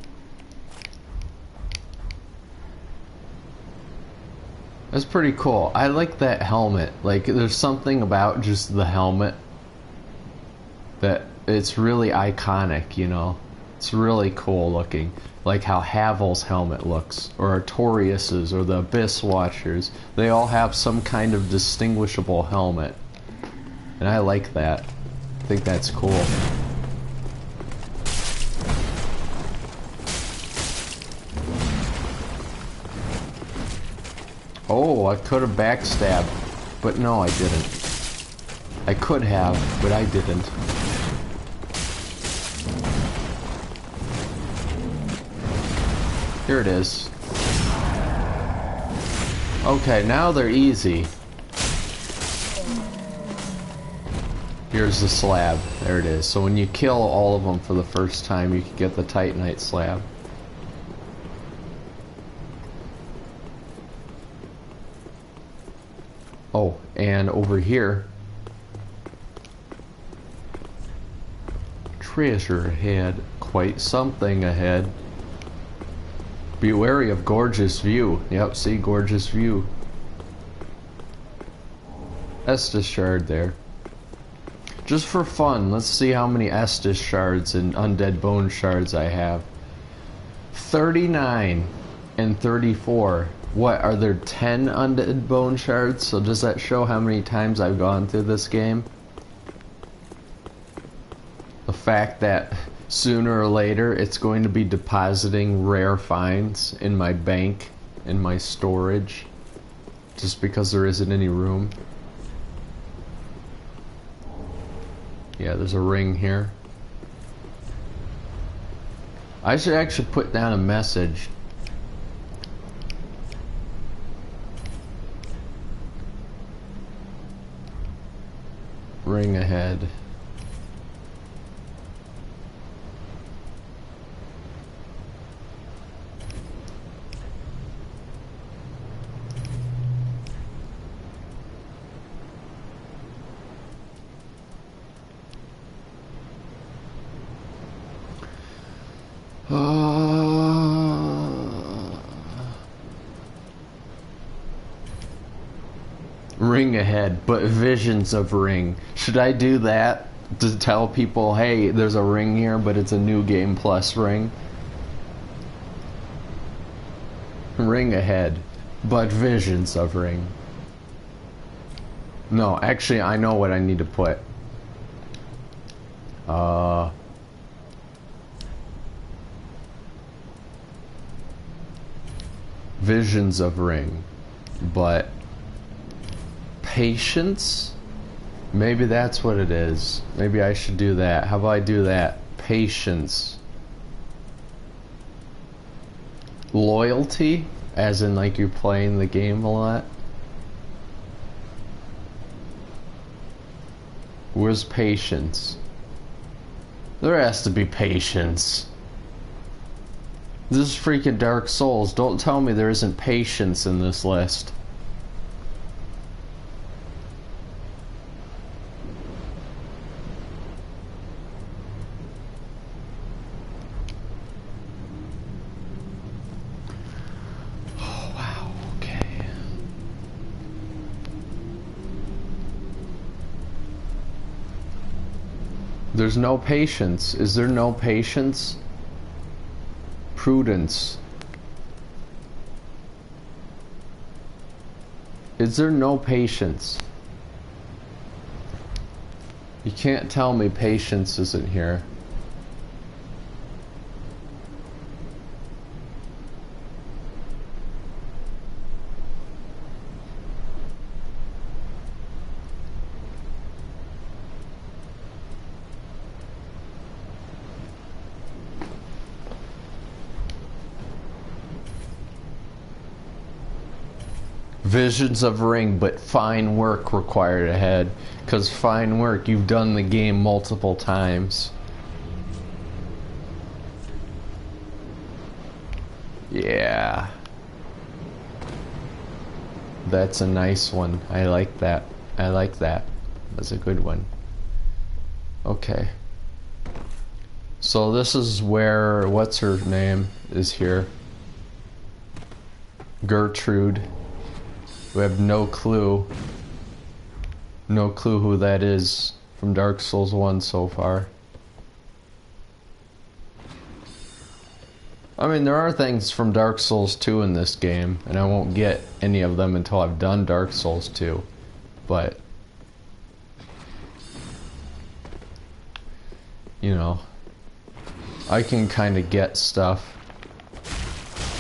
It's pretty cool. I like that helmet. Like, there's something about just the helmet that it's really iconic, you know? It's really cool looking. Like how Havel's helmet looks, or Artorius's, or the Abyss Watchers. They all have some kind of distinguishable helmet. And I like that. I think that's cool. Oh, I could have backstabbed, but no, I didn't. I could have, but I didn't. Here it is. Okay, now they're easy. Here's the slab. There it is. So when you kill all of them for the first time, you can get the Titanite slab. Oh, and over here, treasure ahead. Quite something ahead. Be wary of gorgeous view. Yep, see, gorgeous view. Estus shard there. Just for fun, let's see how many Estus shards and undead bone shards I have. 39 and 34. What, are there 10 undead bone shards? So does that show how many times I've gone through this game? The fact that sooner or later it's going to be depositing rare finds in my bank, in my storage, just because there isn't any room. Yeah, there's a ring here. I should actually put down a message. Ring ahead. Ring ahead, but visions of ring. Should I do that to tell people, hey, there's a ring here, but it's a new Game Plus ring? Ring ahead, but visions of ring. No, actually, I know what I need to put. Visions of ring, but patience? Maybe that's what it is. Maybe I should do that. How about I do that? Patience. Loyalty, as in like you're playing the game a lot. Where's patience? There has to be patience. This is freaking Dark Souls. Don't tell me there isn't patience in this list. Oh, wow, okay. There's no patience. Is there no patience? Prudence. Is there no patience? You can't tell me patience isn't here. Visions of ring, but fine work required ahead. Because fine work, you've done the game multiple times. Yeah. That's a nice one. I like that. I like that. That's a good one. Okay. So this is where, what's her name is here. Gertrude. We have no clue. No clue who that is from Dark Souls 1 so far. I mean, there are things from Dark Souls 2 in this game, and I won't get any of them until I've done Dark Souls 2. But, you know, I can kind of get stuff.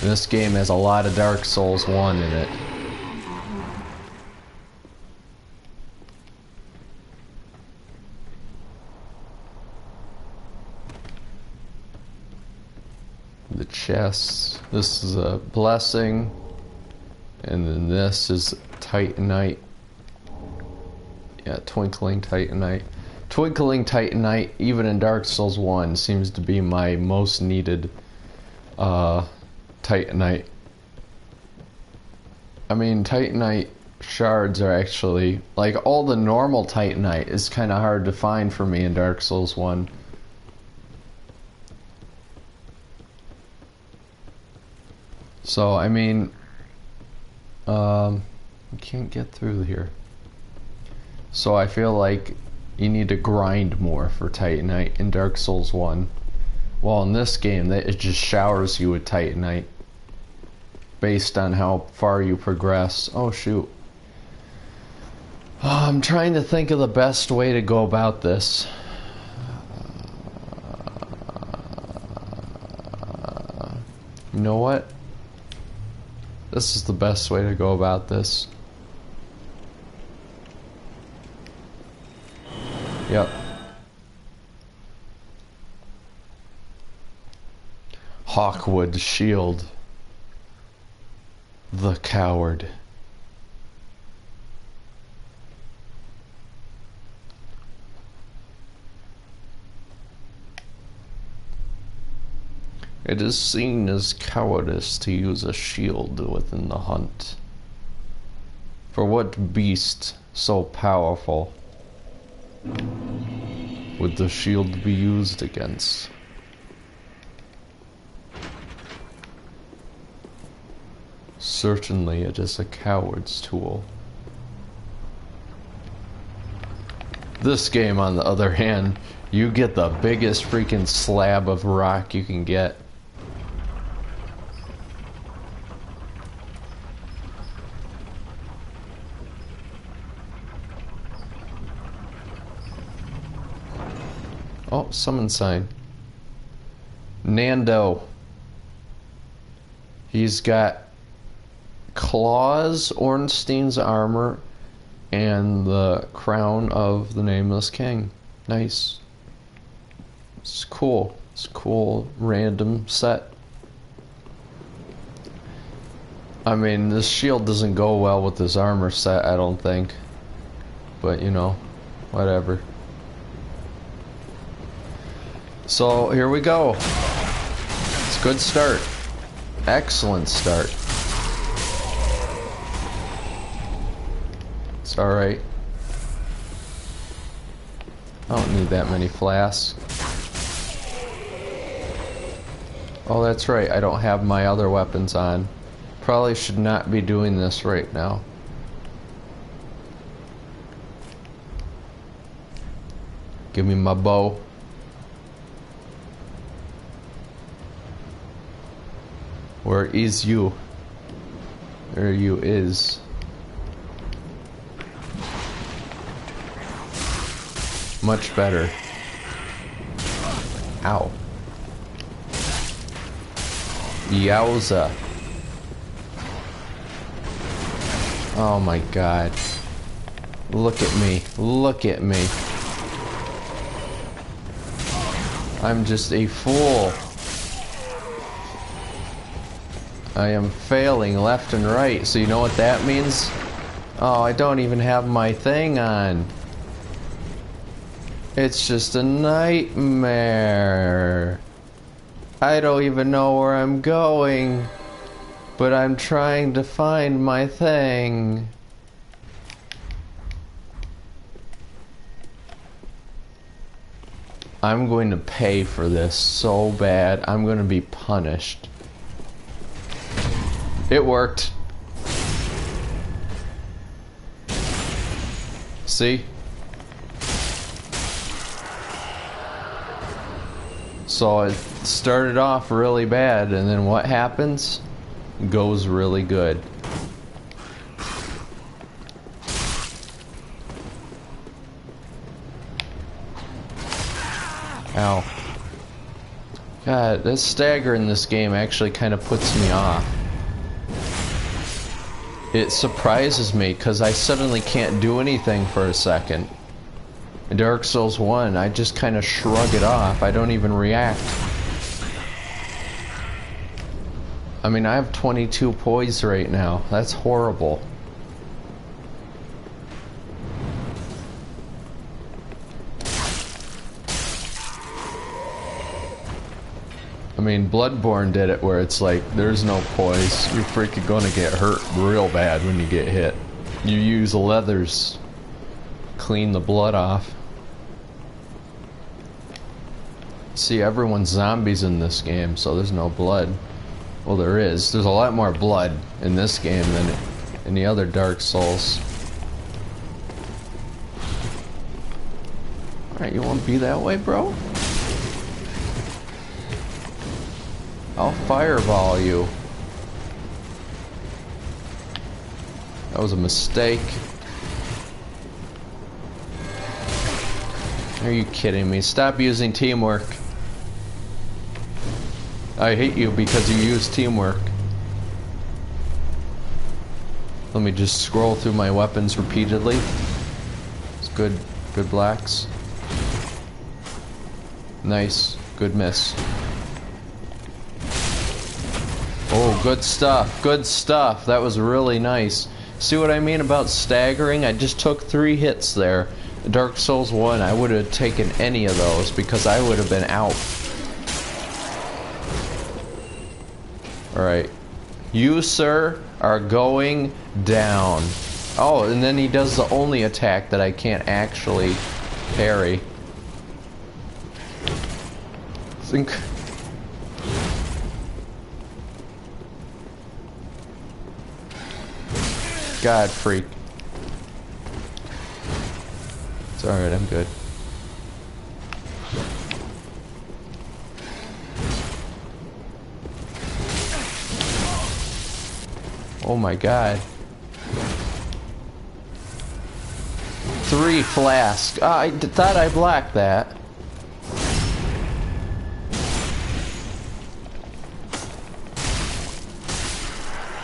And this game has a lot of Dark Souls 1 in it. The chests. This is a blessing, and then this is Titanite. Yeah, Twinkling Titanite. Twinkling Titanite, even in Dark Souls 1, seems to be my most needed Titanite. I mean, Titanite shards are actually, like, all the normal Titanite is kind of hard to find for me in Dark Souls 1. So, I mean, you can't get through here. So I feel like you need to grind more for Titanite in Dark Souls 1. Well, in this game, it just showers you with Titanite based on how far you progress. Oh, shoot. I'm trying to think of the best way to go about this. You know what? This is the best way to go about this. Yep. Hawkwood shield. The coward. It is seen as cowardice to use a shield within the hunt. For what beast so powerful would the shield be used against? Certainly it is a coward's tool. This game, on the other hand, you get the biggest freaking slab of rock you can get. Oh, summon sign. Nando. He's got claws, Ornstein's armor, and the crown of the Nameless King. Nice. It's cool. It's a cool random set. I mean, this shield doesn't go well with this armor set, I don't think. But, you know, whatever. So, here we go. It's a good start. Excellent start. It's alright. I don't need that many flasks. Oh, that's right. I don't have my other weapons on. Probably should not be doing this right now. Give me my bow. Where is you? There you is. Much better. Ow. Yowza. Oh my god. Look at me. Look at me. I'm just a fool. I am failing left and right. So you know what that means? Oh, I don't even have my thing on. It's just a nightmare. I don't even know where I'm going. But I'm trying to find my thing. I'm going to pay for this so bad. I'm going to be punished. It worked. See? So it started off really bad, and then what happens? Goes really good. Ow. God, this stagger in this game actually kind of puts me off. It surprises me because I suddenly can't do anything for a second. In Dark Souls 1, I just kind of shrug it off. I don't even react. I mean, I have 22 poise right now. That's horrible. I mean, Bloodborne did it where it's like, there's no poise. You're freaking gonna get hurt real bad when you get hit. You use leathers. Clean the blood off. See, everyone's zombies in this game, so there's no blood. Well, there is. There's a lot more blood in this game than in the other Dark Souls. Alright, you won't be that way, bro? I'll fireball you. That was a mistake. Are you kidding me? Stop using teamwork. I hate you because you use teamwork. Let me just scroll through my weapons repeatedly. It's good blacks. Nice, good miss. Oh, good stuff, good stuff. That was really nice. See what I mean about staggering? I just took 3 hits there. Dark Souls 1, I would have taken any of those because I would have been out. Alright. You, sir, are going down. Oh, and then he does the only attack that I can't actually parry. Think. God, freak. It's alright, I'm good. Oh my god. 3 flasks. I thought I blocked that.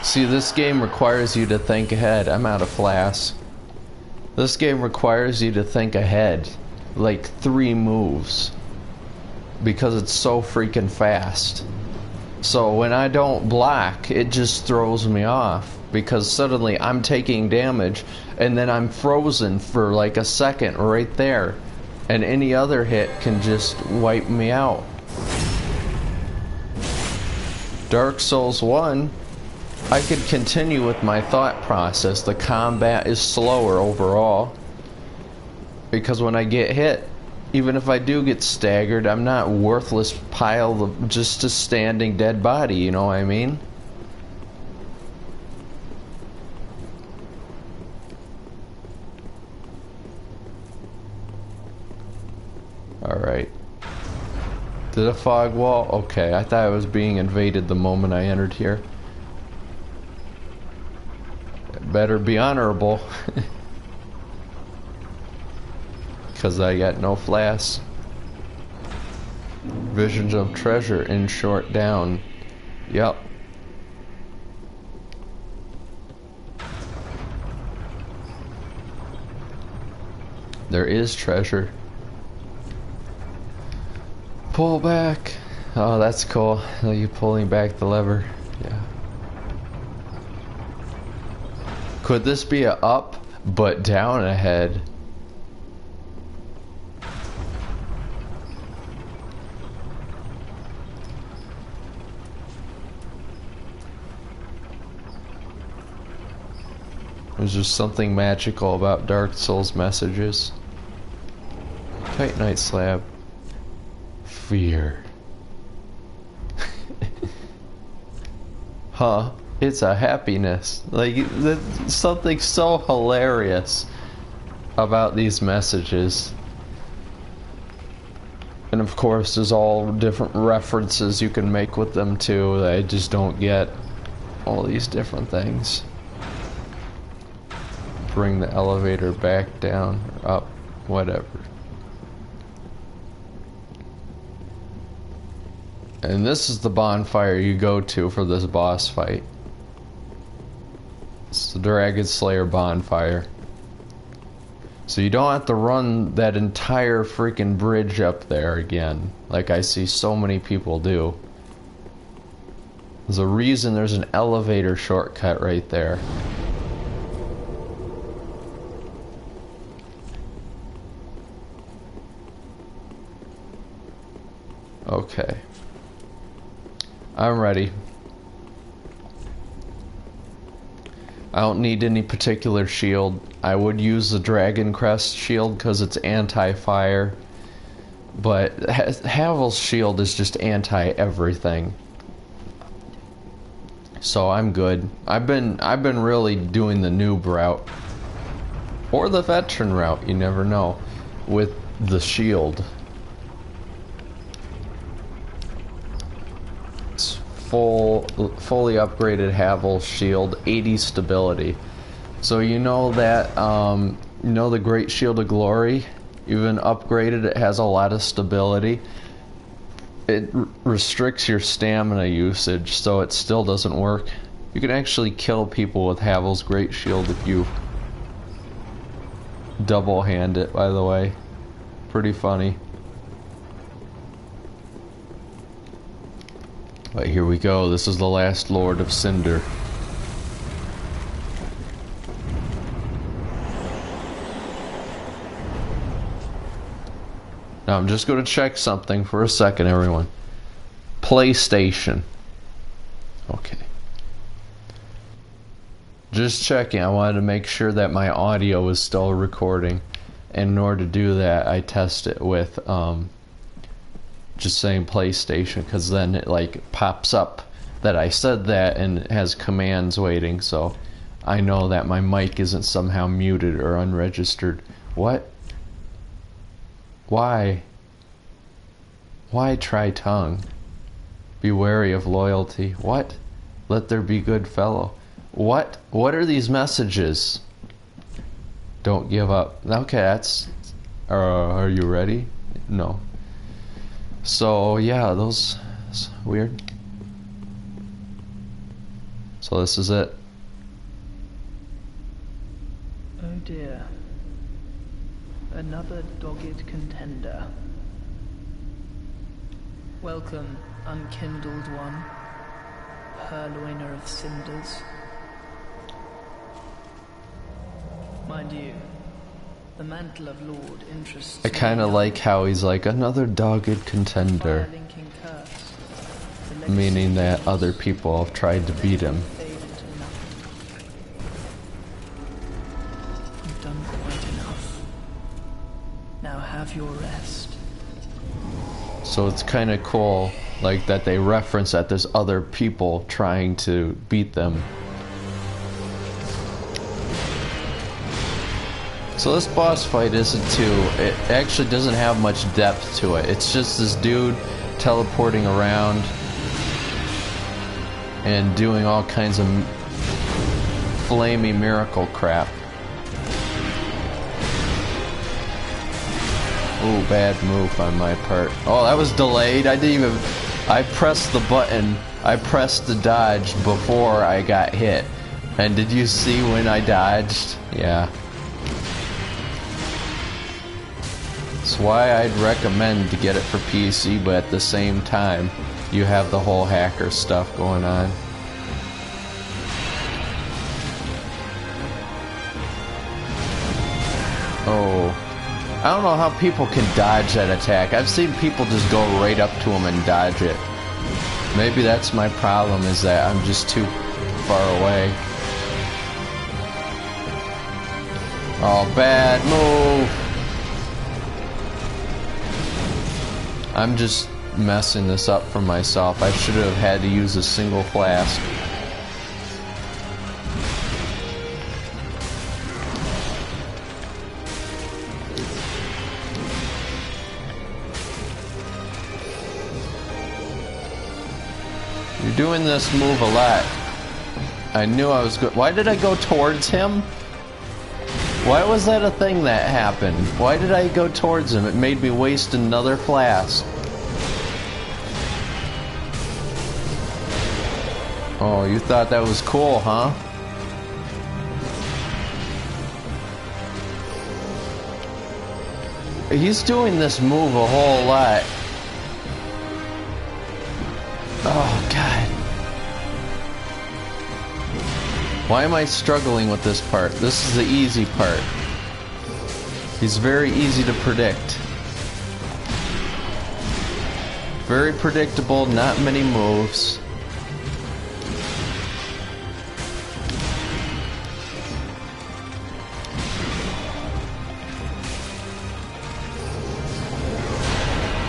See, this game requires you to think ahead. I'm out of flasks. This game requires you to think ahead. Like 3 moves. Because it's so freaking fast. So when I don't block, it just throws me off. Because suddenly I'm taking damage, and then I'm frozen for like a second right there. And any other hit can just wipe me out. Dark Souls 1, I could continue with my thought process. The combat is slower overall. Because when I get hit, even if I do get staggered, I'm not a worthless pile of just a standing dead body, you know what I mean? Alright. Did a fog wall? Okay, I thought I was being invaded the moment I entered here. Better be honorable. Because I got no flasks. Visions of treasure in short down. Yep. There is treasure. Pull back. Oh, that's cool. Are you pulling back the lever? Yeah. Could this be a up, but down ahead? There's just something magical about Dark Souls messages. Titanite slab. Fear. Huh? It's a happiness. Like, there's something so hilarious about these messages. And of course, there's all different references you can make with them too that I just don't get. All these different things. Bring the elevator back down, or up, whatever. And this is the bonfire you go to for this boss fight. It's the Dragon Slayer bonfire. So you don't have to run that entire freaking bridge up there again, like I see so many people do. There's a reason there's an elevator shortcut right there. Okay. I'm ready. I don't need any particular shield. I would use the Dragon Crest shield because it's anti-fire. But Havel's shield is just anti-everything. So I'm good. I've been really doing the noob route. Or the veteran route, you never know. With the shield. Fully upgraded Havel shield, 80 stability. So you know that you know the Great Shield of Glory, even upgraded, it has a lot of stability. It restricts your stamina usage, so it still doesn't work. You can actually kill people with Havel's Great Shield if you double hand it, by the way. Pretty funny. But here we go. This is the last Lord of Cinder. Now I'm just going to check something for a second, everyone. PlayStation. Okay. Just checking. I wanted to make sure that my audio is still recording. And in order to do that, I test it with just saying PlayStation, because then it like pops up that I said that and it has commands waiting, so I know that my mic isn't somehow muted or unregistered. What? Why? Why try tongue? Be wary of loyalty. What? Let there be good fellow. What? What are these messages? Don't give up. Okay, that's... are you ready? No. So, yeah, those... weird. So So this is it. Oh dear. Another dogged contender. Welcome, unkindled one, purloiner of cinders. Mind you, the mantle of Lord interests I kind of like how he's like, another dogged contender. Meaning that other people have tried to beat him. You've done quite enough. Now have your rest. So it's kind of cool, like, that they reference that there's other people trying to beat them. So this boss fight isn't it actually doesn't have much depth to it. It's just this dude teleporting around and doing all kinds of flamey miracle crap. Ooh, bad move on my part. Oh, that was delayed. I pressed the button. I pressed the dodge before I got hit. And did you see when I dodged? Yeah. That's why I'd recommend to get it for PC, but at the same time, you have the whole hacker stuff going on. Oh. I don't know how people can dodge that attack. I've seen people just go right up to him and dodge it. Maybe that's my problem, is that I'm just too far away. Oh, bad move. I'm just messing this up for myself. I should have had to use a single flask. You're doing this move a lot. I knew I was good. Why did I go towards him? Why was that a thing that happened? Why did I go towards him? It made me waste another flask. Oh, you thought that was cool, huh? He's doing this move a whole lot. Oh, God. Why am I struggling with this part? This is the easy part. He's very easy to predict. Very predictable, not many moves.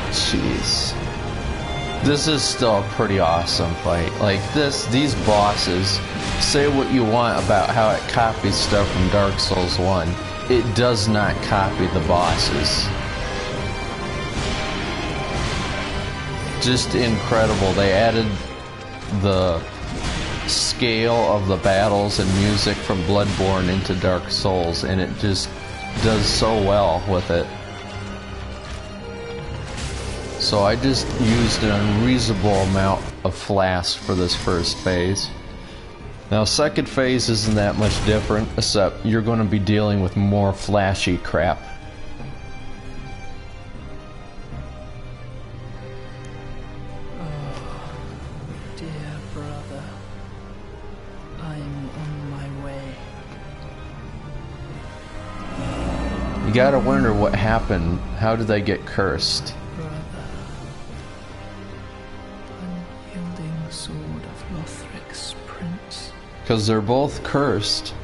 Jeez. This is still a pretty awesome fight. Like these bosses, say what you want about how it copies stuff from Dark Souls 1. It does not copy the bosses. Just incredible. They added the scale of the battles and music from Bloodborne into Dark Souls, and it just does so well with it. So I just used an unreasonable amount of flask for this first phase. Now, second phase isn't that much different, except you're going to be dealing with more flashy crap. Oh, dear brother, I'm on my way. You gotta wonder what happened. How did they get cursed? Sword of Lothric's prince. Because they're both cursed.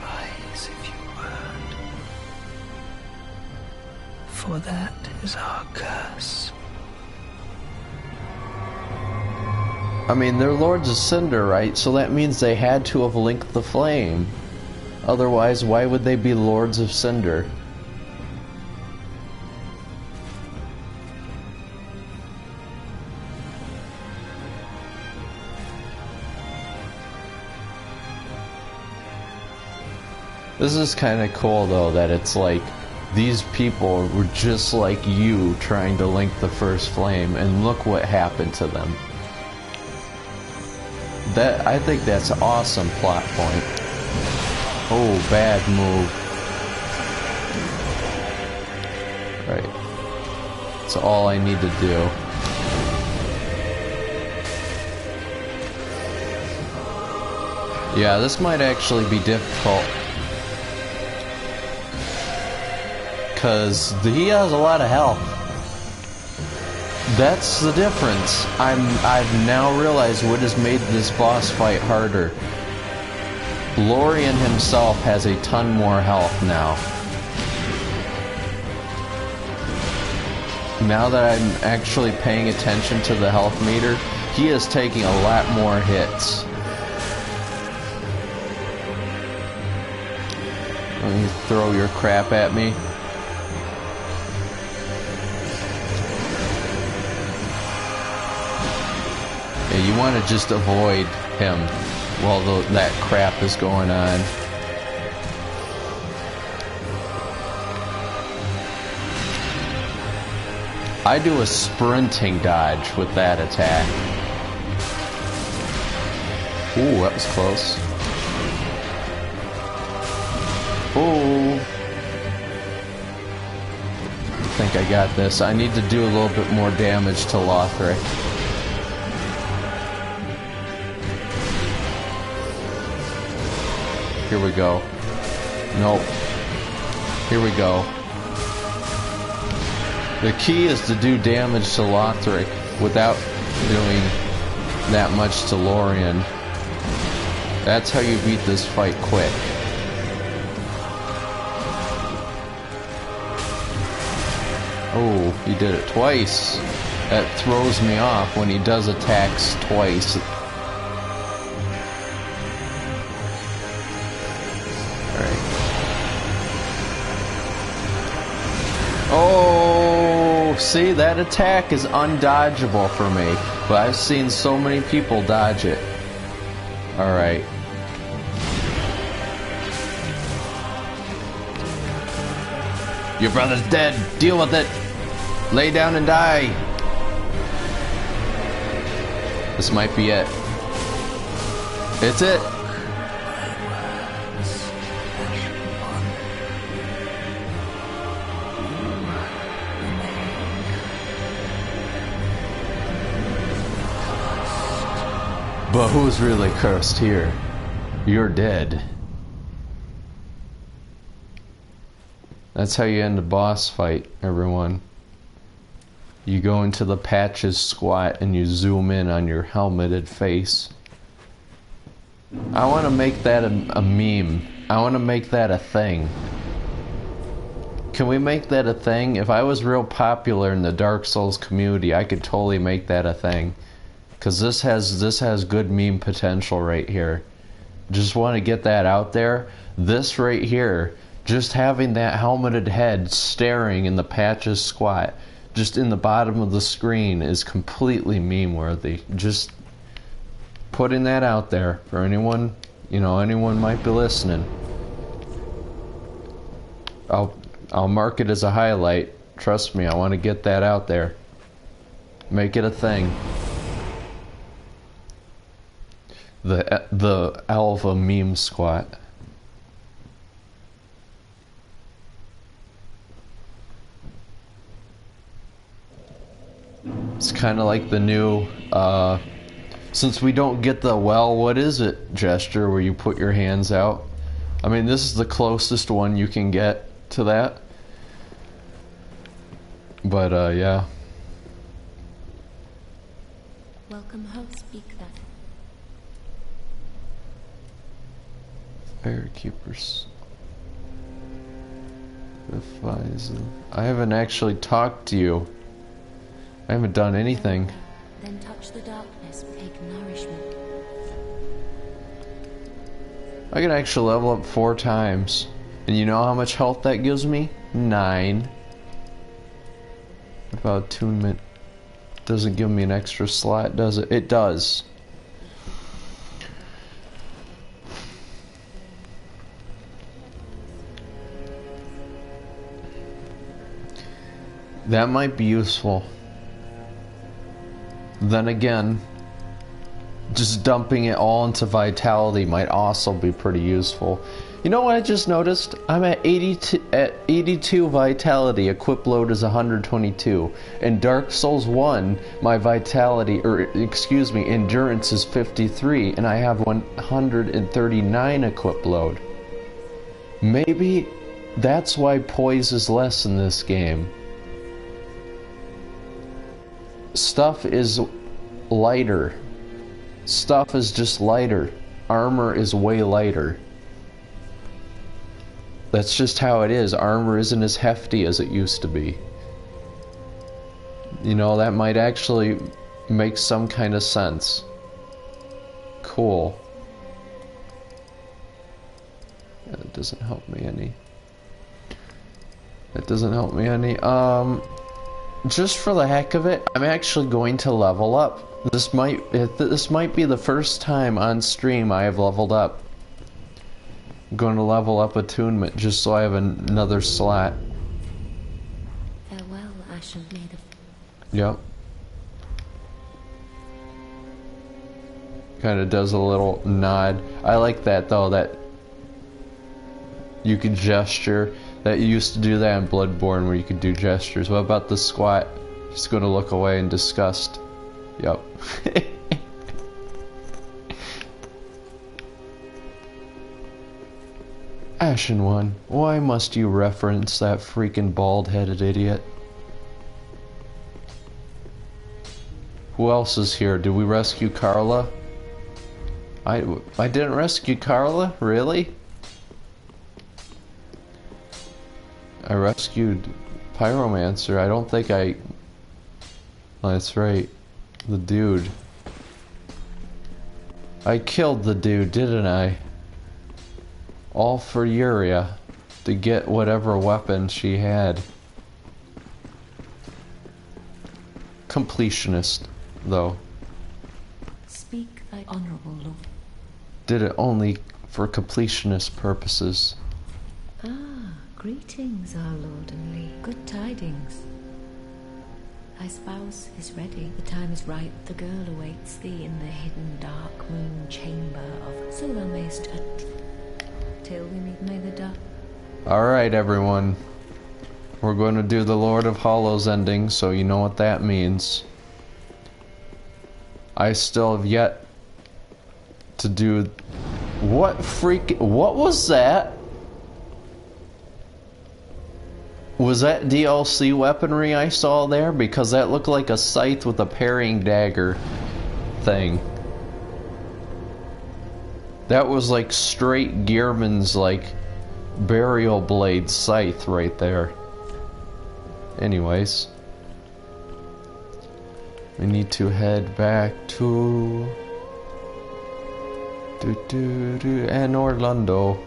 Rise if you would. For that is our curse. I mean, they're Lords of Cinder, right? So that means they had to have linked the flame. Otherwise, why would they be Lords of Cinder? This is kind of cool, though, that it's like these people were just like you trying to link the first flame, and look what happened to them. I think that's an awesome plot point. Oh, bad move. Right. That's all I need to do. Yeah, this might actually be difficult. Because he has a lot of health. That's the difference. I've now realized what has made this boss fight harder. Lorien himself has a ton more health now. Now that I'm actually paying attention to the health meter, he is taking a lot more hits. You throw your crap at me. Yeah, you want to just avoid him while that crap is going on. I do a sprinting dodge with that attack. Ooh, that was close. Ooh. I think I got this. I need to do a little bit more damage to Lothric. Here we go. Nope. Here we go. The key is to do damage to Lothric without doing that much to Lorien. That's how you beat this fight quick. Oh, he did it twice. That throws me off when he does attacks twice. Alright. Oh, see, that attack is undodgeable for me. But I've seen so many people dodge it. Alright. Your brother's dead. Deal with it. Lay down and die. This might be it. It's it. But who's really cursed here? You're dead. That's how you end a boss fight, everyone. You go into the patches squat and you zoom in on your helmeted face. I want to make that a meme. I want to make that a thing. Can we make that a thing? If I was real popular in the Dark Souls community, I could totally make that a thing. Because this has good meme potential right here. Just want to get that out there. This right here, just having that helmeted head staring in the patches squat, just in the bottom of the screen, is completely meme worthy. Just putting that out there for anyone, you know, anyone might be listening. I'll mark it as a highlight. Trust me, I want to get that out there. Make it a thing. The Alva meme squat. It's kind of like the new, since we don't get the, well, what is it gesture where you put your hands out. I mean, this is the closest one you can get to that. But, yeah. Welcome home, speak then. Firekeepers. I haven't actually talked to you. I haven't done anything. Then touch the darkness, take nourishment. I can actually level up 4 times. And you know how much health that gives me? 9. About attunement. Doesn't give me an extra slot, does it? It does. That might be useful. Then again, Just dumping it all into vitality might also be pretty useful. You know what I just noticed? I'm at 82 vitality, equip load is 122. In Dark Souls 1, my vitality, or excuse me, endurance is 53, and I have 139 equip load. Maybe that's why poise is less in this game. Stuff is lighter. Stuff is just lighter. Armor is way lighter. That's just how it is. Armor isn't as hefty as it used to be. You know, that might actually make some kind of sense. Cool. Yeah, that doesn't help me any. That doesn't help me any. Just for the heck of it, I'm actually going to level up. This might be the first time on stream I have leveled up. I'm going to level up attunement just so I have another slot. Farewell, Ashen Maiden. Yep. Kind of does a little nod. I like that though, that you can gesture. That you used to do that in Bloodborne where you could do gestures. What about the squat? Just going to look away in disgust. Yep. Ashen One, why must you reference that freaking bald-headed idiot? Who else is here? Did we rescue Carla? I didn't rescue Carla? Really? I rescued Pyromancer. I don't think I... Oh, that's right. The dude. I killed the dude, didn't I? All for Yuria. To get whatever weapon she had. Completionist, though. Speak, thy honorable lord. Did it only for completionist purposes. Ah, greetings, our lord and lady. Good tidings. Thy spouse is ready. The time is ripe. The girl awaits thee in the hidden dark moon chamber of... So thou mayst... till we meet, may the dark... Alright, everyone. We're going to do the Lord of Hollows ending, so you know what that means. I still have yet to do... What was that? Was that DLC weaponry I saw there? Because that looked like a scythe with a parrying dagger thing. That was like straight Gearman's like burial blade scythe right there. Anyways. We need to head back to... Anne Orlando.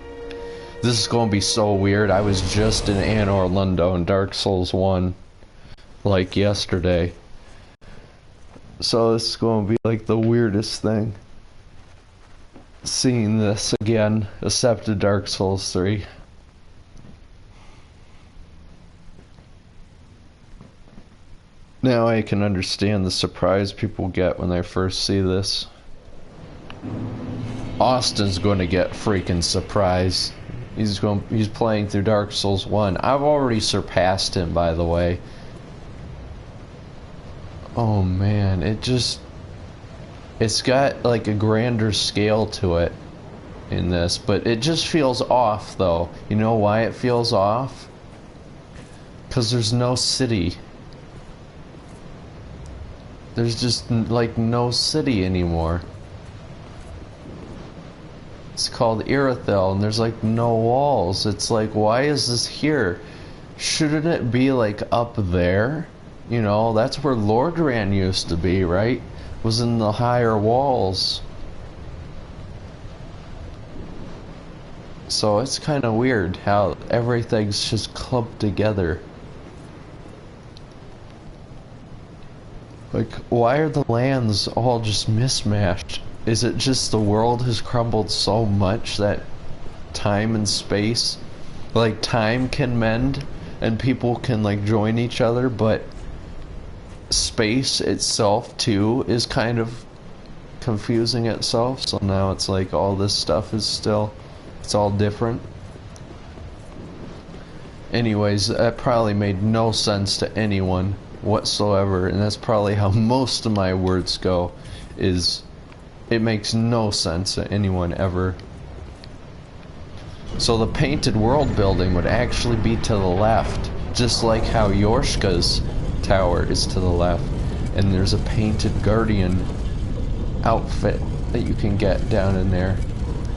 This is going to be so weird. I was just in Anne Orlando in Dark Souls 1, like yesterday. So this is going to be like the weirdest thing. Seeing this again, except in Dark Souls 3. Now I can understand the surprise people get when they first see this. Austin's going to get freaking surprised. He's playing through Dark Souls 1. I've already surpassed him, by the way. Oh man, it's got like a grander scale to it in this, but it just feels off though. You know why it feels off? Because there's no city. There's just like no city anymore. It's called Irithyll, and there's like no walls. It's like, why is this here? Shouldn't it be like up there? You know, that's where Lordran used to be, right? Was in the higher walls. So it's kind of weird how everything's just clumped together. Like, why are the lands all just mismatched? Is it just the world has crumbled so much that time and space, like time can mend and people can like join each other, but space itself too is kind of confusing itself, so now it's like all this stuff is still, it's all different. Anyways, that probably made no sense to anyone whatsoever, and that's probably how most of my words go, is it makes no sense to anyone ever. So the painted world building would actually be to the left, just like how Yorshka's tower is to the left, and there's a painted guardian outfit that you can get down in there.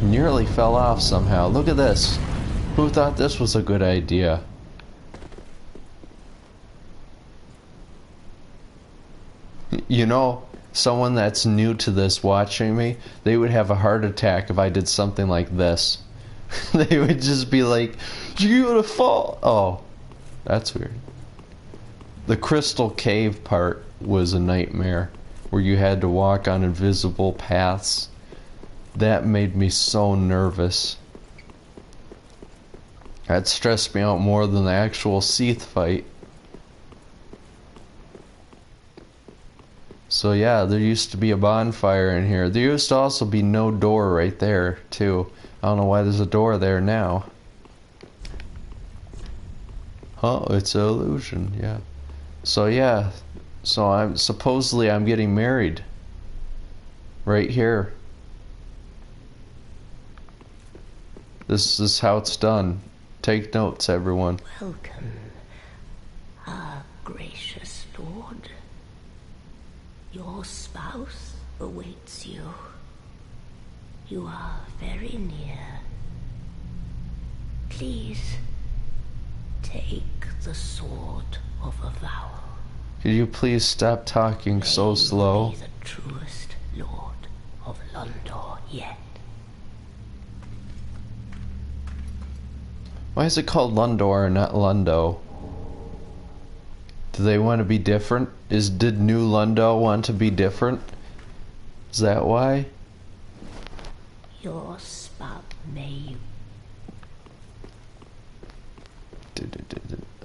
Nearly fell off somehow. Look at this. Who thought this was a good idea? You know, someone that's new to this watching me, they would have a heart attack if I did something like this. They would just be like, "You're gonna fall." Oh, that's weird. The crystal cave part was a nightmare, where you had to walk on invisible paths. That made me so nervous. That stressed me out more than the actual Seath fight. So yeah, there used to be a bonfire in here. There used to also be no door right there, too. I don't know why there's a door there now. Oh, it's an illusion, yeah. So yeah, so I'm getting married. Right here. This is how it's done. Take notes, everyone. Welcome, our gracious lord. Your spouse awaits you. You are very near. Please, take the sword of avowal. Could you please stop talking so slow? Be the truest lord of Londor yet. Why is it called Lundor and not Lundo? Do they want to be different? Did New Lundo want to be different? Is that why? Your spout may.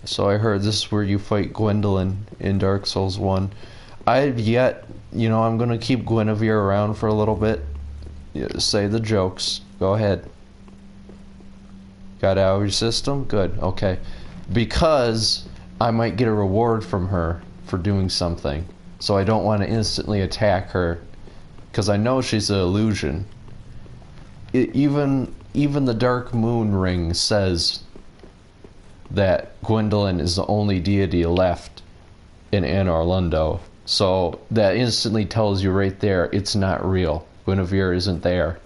So I heard this is where you fight Gwendolyn in Dark Souls 1. I've yet, I'm gonna keep Guinevere around for a little bit. Say the jokes. Go ahead. Got out of your system? Good, okay. Because I might get a reward from her for doing something. So I don't want to instantly attack her, because I know she's an illusion. Even the Dark Moon Ring says that Gwendolyn is the only deity left in Anor Londo. So that instantly tells you right there it's not real. Guinevere isn't there.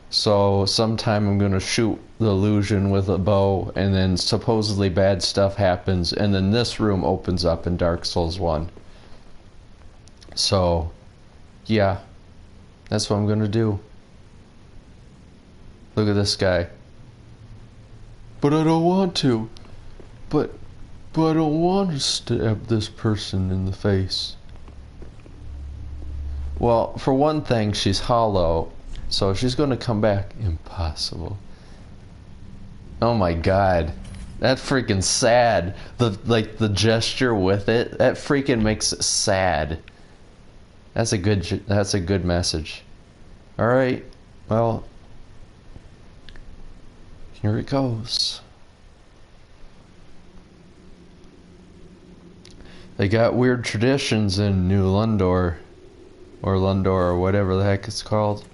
So sometime I'm going to shoot the illusion with a bow, and then supposedly bad stuff happens, and then this room opens up in Dark Souls 1. So, yeah, that's what I'm going to do. Look at this guy. But I don't want to. But I don't want to stab this person in the face. Well, for one thing, she's hollow. So she's going to come back. Impossible. Oh my god. That's freaking sad. The gesture with it, that freaking makes it sad. That's a good message. Alright. Well, here it goes. They got weird traditions in New Lundor. Or Lundor, or whatever the heck it's called.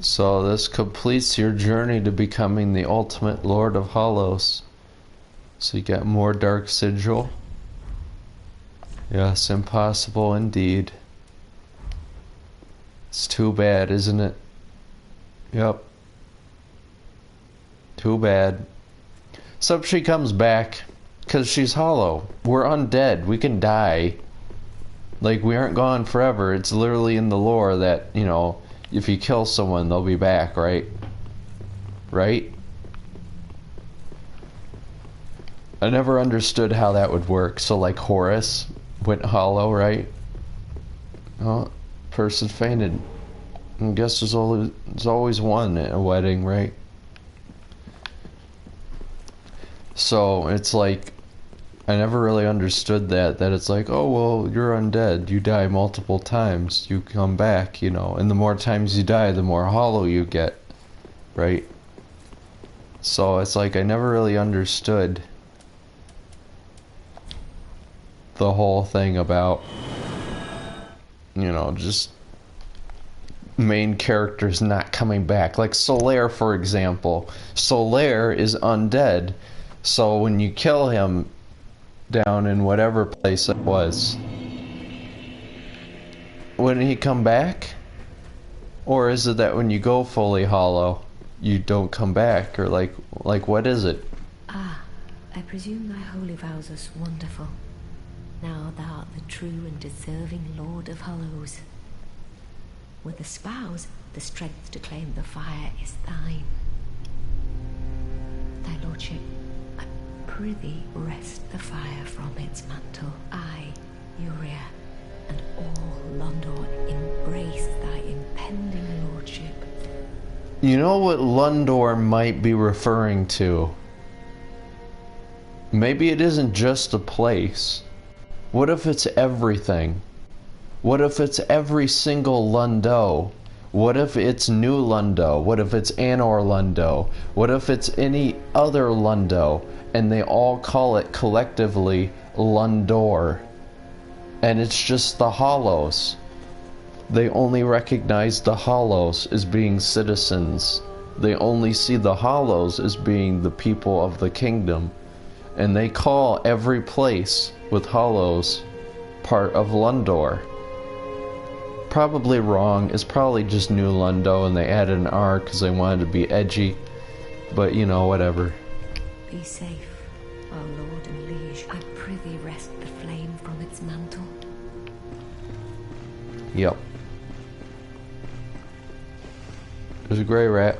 So this completes your journey to becoming the ultimate Lord of Hollows. So you got more Dark Sigil. Yes, impossible indeed. It's too bad, isn't it? Yep. Too bad. Except she comes back. Because she's hollow. We're undead. We can die. Like, we aren't gone forever. It's literally in the lore that, you know, if you kill someone, they'll be back, right? Right? I never understood how that would work. So, like, Horus went hollow, right? Oh, person fainted. I guess there's always one at a wedding, right? So, it's like, I never really understood that it's like, oh, well, you're undead. You die multiple times. You come back, you know. And the more times you die, the more hollow you get, right? So, it's like, I never really understood the whole thing about, you know, just main characters not coming back. Like Solaire, for example. Solaire is undead. So when you kill him down in whatever place it was, wouldn't he come back? Or is it that when you go fully hollow, you don't come back? Or like what is it? Ah, I presume thy holy vows are wonderful. Now thou art the true and deserving Lord of Hollows. With the spouse, the strength to claim the fire is thine. Thy lordship, I prithee wrest the fire from its mantle. I, Uria, and all Londor embrace thy impending lordship. You know what Londor might be referring to? Maybe it isn't just a place. What if it's everything? What if it's every single Lundo? What if it's New Lundo? What if it's Anor Lundo? What if it's any other Lundo? And they all call it collectively Lundor. And it's just the Hollows. They only recognize the Hollows as being citizens. They only see the Hollows as being the people of the kingdom. And they call every place with Hollows part of Lundor. Probably wrong. It's probably just New Lundo and they added an R because they wanted to be edgy. But, you know, whatever. Be safe, our lord and liege. I prithee wrest the flame from its mantle. Yep. There's a grey rat.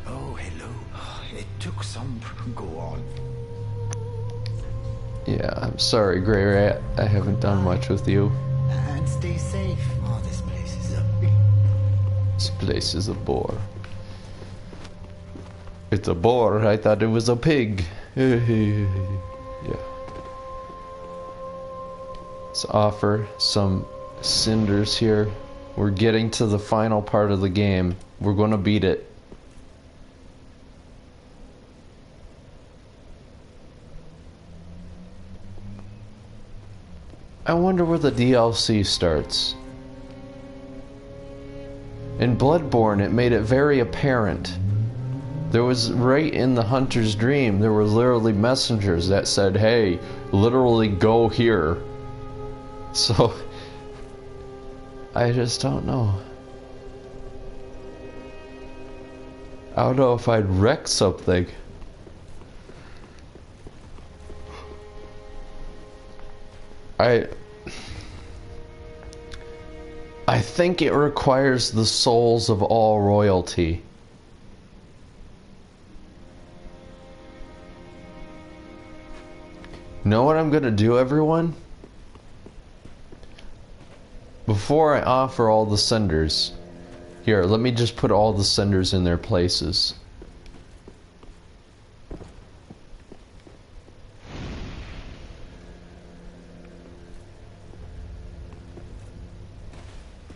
Oh, hello. It took some... Go on. Yeah, I'm sorry, grey rat. I haven't done much with you. And stay safe. Oh, this place is a... This place is a bore. It's a boar. I thought it was a pig. Yeah. Let's offer some cinders here. We're getting to the final part of the game. We're gonna beat it. I wonder where the DLC starts. In Bloodborne, it made it very apparent. There was, right in the hunter's dream, there were literally messengers that said, hey, literally go here. So, I just don't know. I don't know if I'd wreck something. I think it requires the souls of all royalty. Know what I'm gonna do, everyone? Before I offer all the cinders, here, let me just put all the cinders in their places.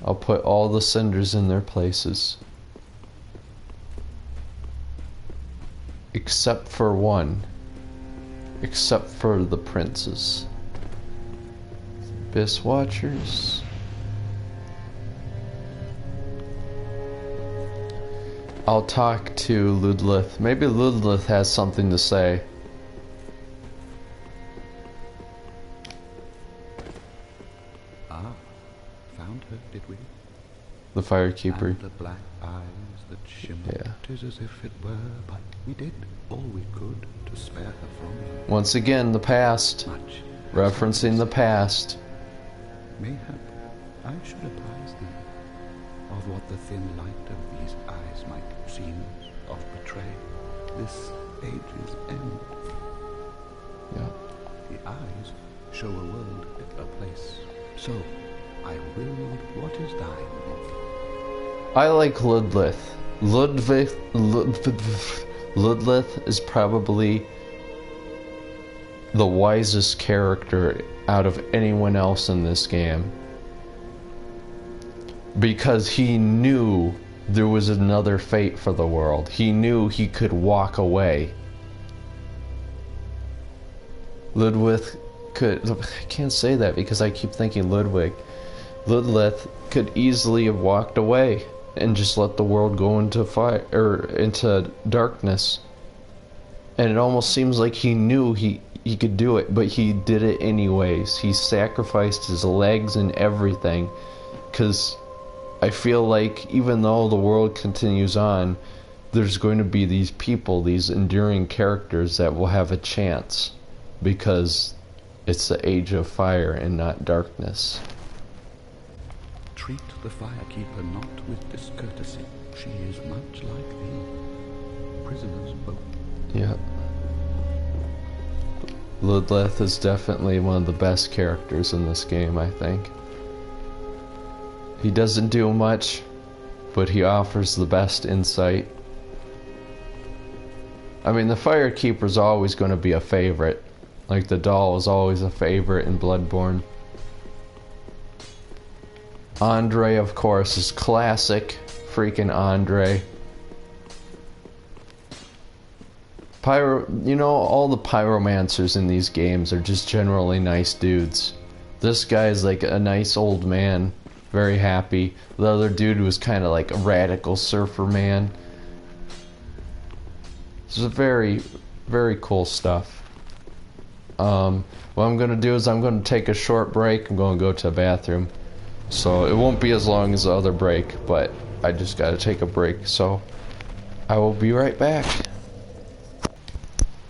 I'll put all the cinders in their places. Except for one. Except for the princes. Abyss Watchers. I'll talk to Ludlith. Maybe Ludlith has something to say. Ah, found her, did we? The Firekeeper. And the black eyes that shimmered. Yeah. 'Tis as if it were, but we did all we could to spare her from you. Once again, the past. Much Referencing the past. mayhap I should apprise thee of what the thin light of these eyes might seem of betray this age's end. Yeah. The eyes show a world, a place. So I will what is thine. I like Ludlith. Ludlith is probably the wisest character out of anyone else in this game. Because he knew there was another fate for the world. He knew he could walk away. Ludwig could... I can't say that because I keep thinking Ludwig. Ludlith could easily have walked away and just let the world go into fire or into darkness. And it almost seems like he knew he could do it, but he did it anyways. He sacrificed his legs and everything, because I feel like even though the world continues on, there's going to be these people, these enduring characters that will have a chance, because it's the age of fire and not darkness. Treat the Firekeeper not with discourtesy. She is much like thee. Prisoners both. Yeah. Ludleth is definitely one of the best characters in this game, I think. He doesn't do much, but he offers the best insight. I mean, the Firekeeper's always going to be a favorite. Like the doll was always a favorite in Bloodborne. Andre, of course, is classic. Freaking Andre. You know, all the pyromancers in these games are just generally nice dudes. This guy's like a nice old man, very happy. The other dude was kind of like a radical surfer man. This is very, very cool stuff. What I'm going to do is I'm going to take a short break. I'm going to go to the bathroom. So it won't be as long as the other break, but I just got to take a break. So I will be right back.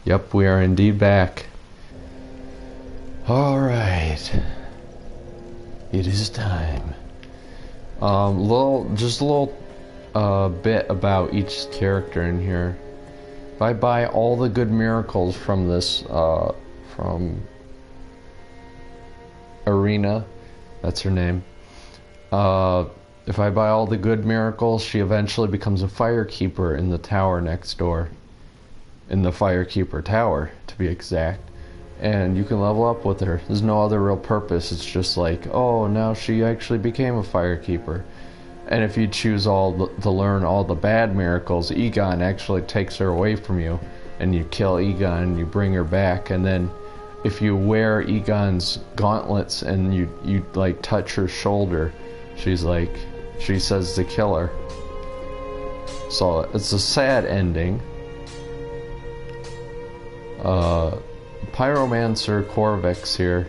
Yep, we are indeed back. Alright. It is time. Just a little bit about each character in here. If I buy all the good miracles from this, from Arena, that's her name. If I buy all the good miracles, she eventually becomes a Firekeeper in the tower next door. In the Firekeeper Tower, to be exact. And you can level up with her. There's no other real purpose. It's just like, oh, now she actually became a Firekeeper. And if you choose to learn all the bad miracles, Egon actually takes her away from you. And you kill Egon and you bring her back. And then if you wear Egon's gauntlets and you like touch her shoulder, she says to kill her. So it's a sad ending. Pyromancer Corvix here,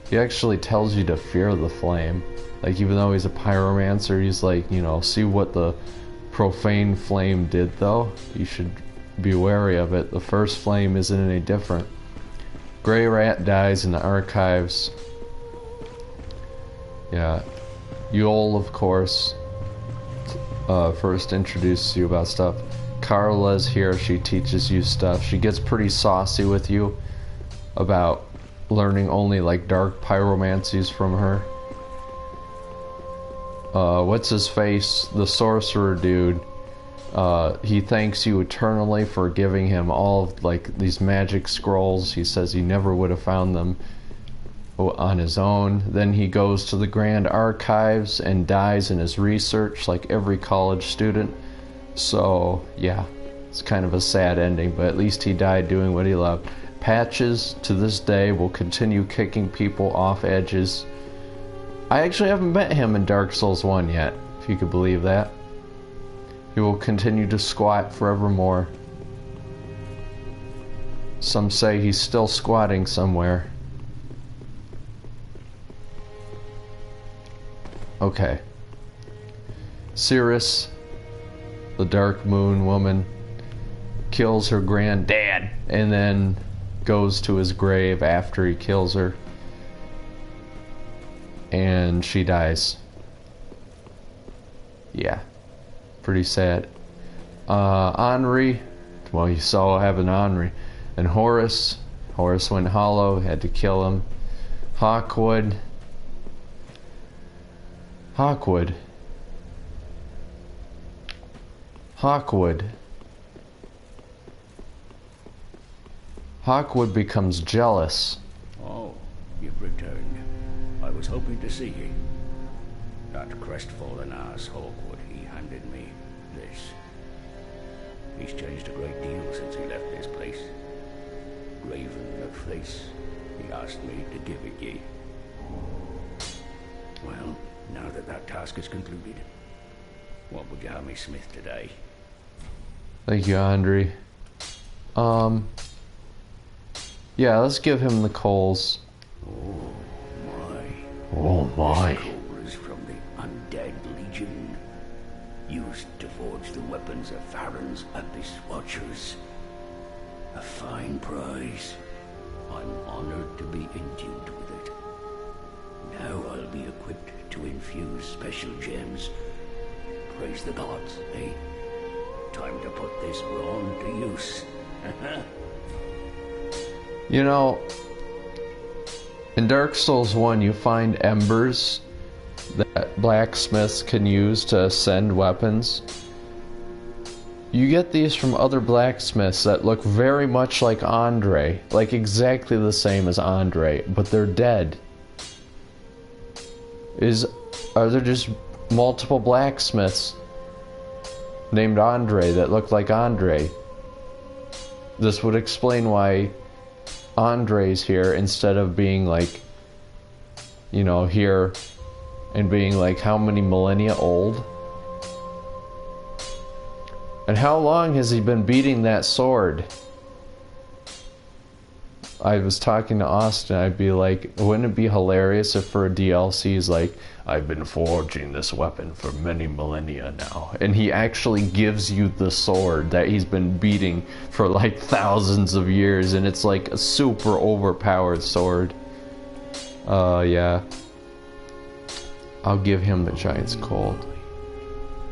he actually tells you to fear the flame. Like, even though he's a pyromancer, he's like, you know, see what the profane flame did though? You should be wary of it. The first flame isn't any different. Grey Rat dies in the archives. Yeah. Yule, of course, first introduces you about stuff. Carla's here, she teaches you stuff. She gets pretty saucy with you about learning only like dark pyromancies from her. What's his face? The sorcerer dude. He thanks you eternally for giving him all of like these magic scrolls. He says he never would have found them on his own. Then he goes to the Grand Archives and dies in his research like every college student. So, yeah, it's kind of a sad ending, but at least he died doing what he loved. Patches, to this day, will continue kicking people off edges. I actually haven't met him in Dark Souls 1 yet, if you could believe that. He will continue to squat forevermore. Some say he's still squatting somewhere. Okay. Cirrus, the Dark Moon woman, kills her granddad and then goes to his grave after he kills her. And she dies. Yeah. Pretty sad. Henri, well, you saw what happened to Henri. And Horus went hollow, had to kill him. Hawkwood. Hawkwood becomes jealous. Oh, you've returned. I was hoping to see you. That crestfallen ass Hawkwood, he handed me this. He's changed a great deal since he left this place. Graven of face, he asked me to give it ye. Well, now that that task is concluded, what would you have me smith today? Thank you, Andre. Yeah, let's give him the coals. Oh my. Oh my. This coal is from the undead legion, used to forge the weapons of Farron's Abyss Watchers. A fine prize. I'm honored to be endued with it. Now I'll be equipped to infuse special gems. Praise the gods, eh? Time to put this brawn to use. You know, in Dark Souls 1 you find embers that blacksmiths can use to ascend weapons. You get these from other blacksmiths that look very much like Andre, like exactly the same as Andre, but they're dead. Are there just multiple blacksmiths named Andre that look like Andre? This would explain why Andre's here instead of being like, you know, here and being like how many millennia old? And how long has he been beating that sword? I was talking to Austin, I'd be like, wouldn't it be hilarious if for a DLC he's like, I've been forging this weapon for many millennia now. And he actually gives you the sword that he's been beating for like thousands of years, and it's like a super overpowered sword. Yeah. I'll give him the giant's cold.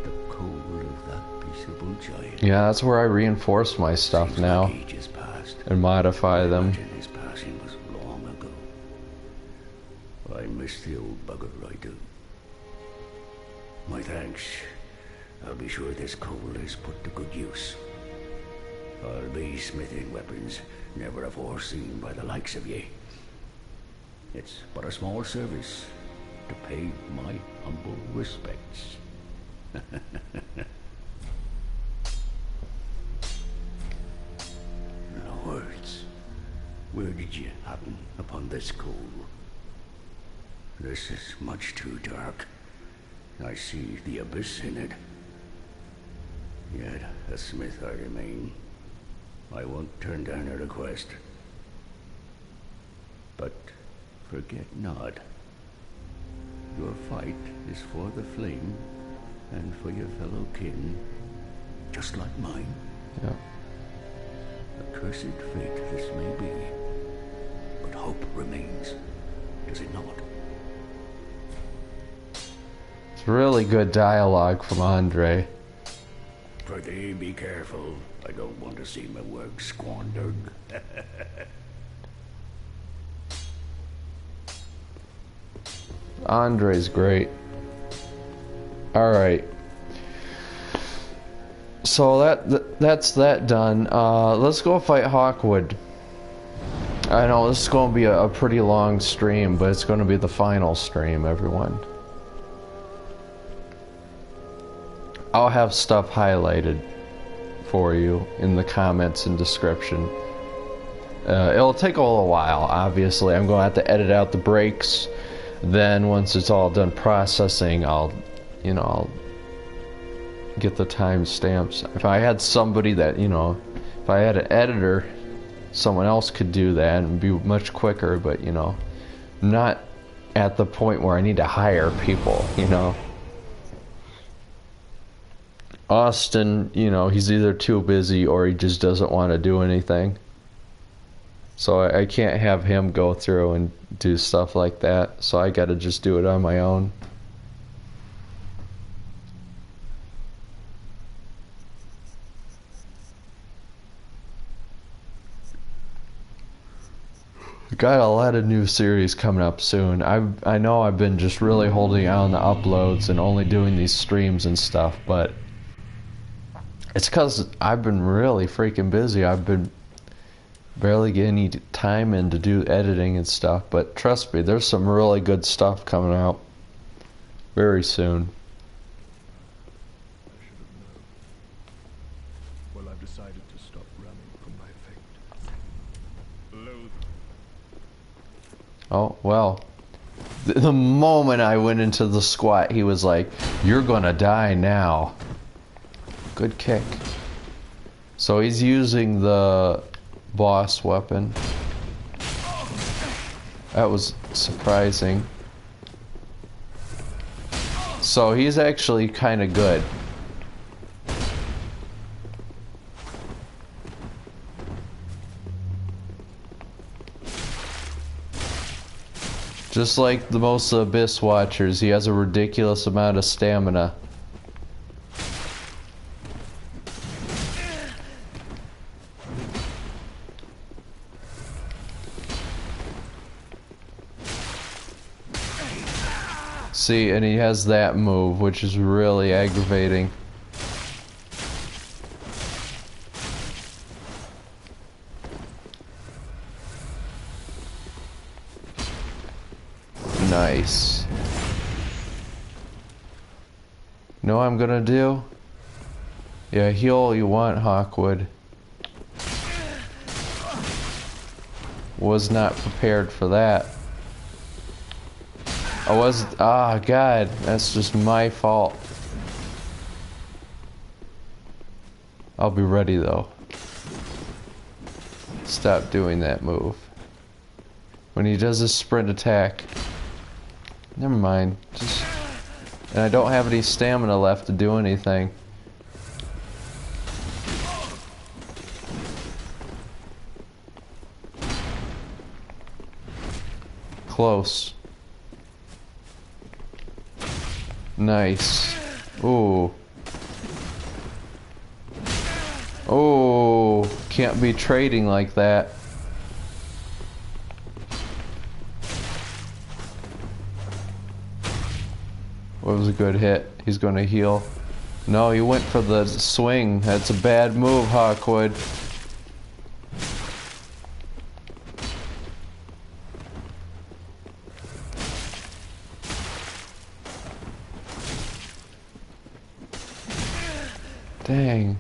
The coal of that peaceable giant. Yeah, that's where I reinforce my stuff Seems now. like ages passed. And modify them. Imagine his passing was long ago. I miss the old bugger, I do. My thanks. I'll be sure this coal is put to good use. I'll be smithing weapons never afore seen by the likes of ye. It's but a small service to pay my humble respects. Lords, where did you happen upon this coal? This is much too dark. I see the abyss in it. Yet a smith I remain. I won't turn down a request. But forget not, your fight is for the flame and for your fellow kin, just like mine. Yeah. A cursed fate this may be, but hope remains, does it not? It's really good dialogue from Andre. Prithee, be careful. I don't want to see my work squandered. Andre's great. Alright. So that's that done. Let's go fight Hawkwood. I know this is going to be a pretty long stream, but it's going to be the final stream, everyone. I'll have stuff highlighted for you in the comments and description. It'll take a little while, obviously. I'm going to have to edit out the breaks. Then once it's all done processing, I'll get the timestamps. If I had somebody that, if I had an editor, someone else could do that and be much quicker, but, not at the point where I need to hire people, Austin, you know, he's either too busy or he just doesn't want to do anything. So I can't have him go through and do stuff like that. So I gotta just do it on my own. Got a lot of new series coming up soon. I know I've been just really holding on the uploads and only doing these streams and stuff, but it's because I've been really freaking busy. I've been barely getting any time in to do editing and stuff, but trust me, there's some really good stuff coming out very soon. Well, I've decided to stop running from my fate. Loathe. Oh, well. The moment I went into the squat, he was like, "You're gonna die now." Good kick. So he's using the boss weapon. That was surprising. So he's actually kind of good. Just like the most Abyss Watchers, he has a ridiculous amount of stamina. See, and he has that move, which is really aggravating. Nice. Know what I'm gonna do? Yeah, heal all you want, Hawkwood. Was not prepared for that. Ah, God, that's just my fault. I'll be ready though. Stop doing that move. When he does his sprint attack. Never mind. And I don't have any stamina left to do anything. Close. Nice. Ooh. Oh, can't be trading like that. What was a good hit? He's gonna heal. No, he went for the swing. That's a bad move, Hawkwood. Dang.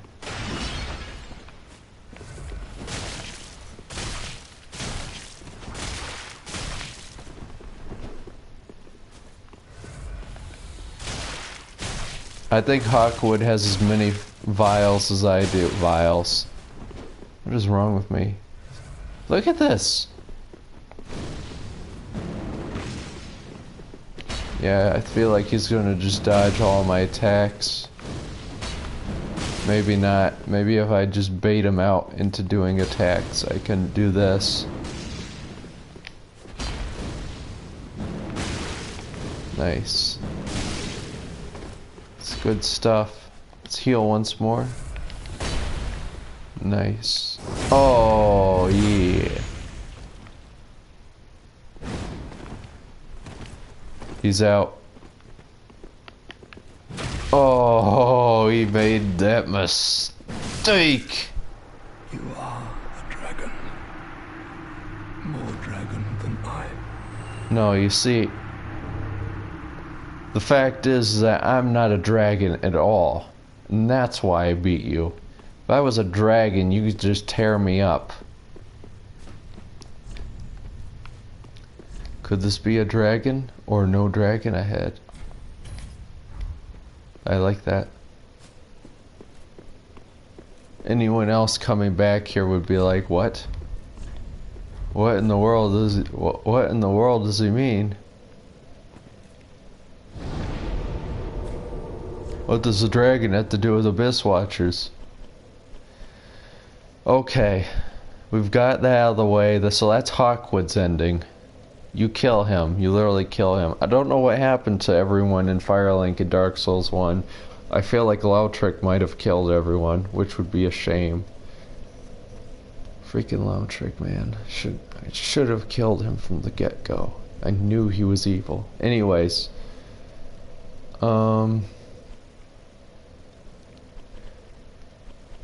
I think Hawkwood has as many vials as I do. Vials. What is wrong with me? Look at this. Yeah, I feel like he's gonna just dodge all my attacks. Maybe not. Maybe if I just bait him out into doing attacks, I can do this. Nice. It's good stuff. Let's heal once more. Nice. Oh, yeah. He's out. Oh, he made that mistake. You are a dragon. More dragon than I. No, you see, the fact is that I'm not a dragon at all. And that's why I beat you. If I was a dragon, you could just tear me up. Could this be a dragon or no dragon ahead? I like that. Anyone else coming back here would be like, what? What in the world what in the world does he mean? What does the dragon have to do with Abyss Watchers? Okay, we've got that out of the way. So that's Hawkwood's ending. You kill him. You literally kill him. I don't know what happened to everyone in Firelink and Dark Souls 1. I feel like Lautrec might have killed everyone, which would be a shame. Freaking Lautrec, man. I should have killed him from the get-go. I knew he was evil. Anyways.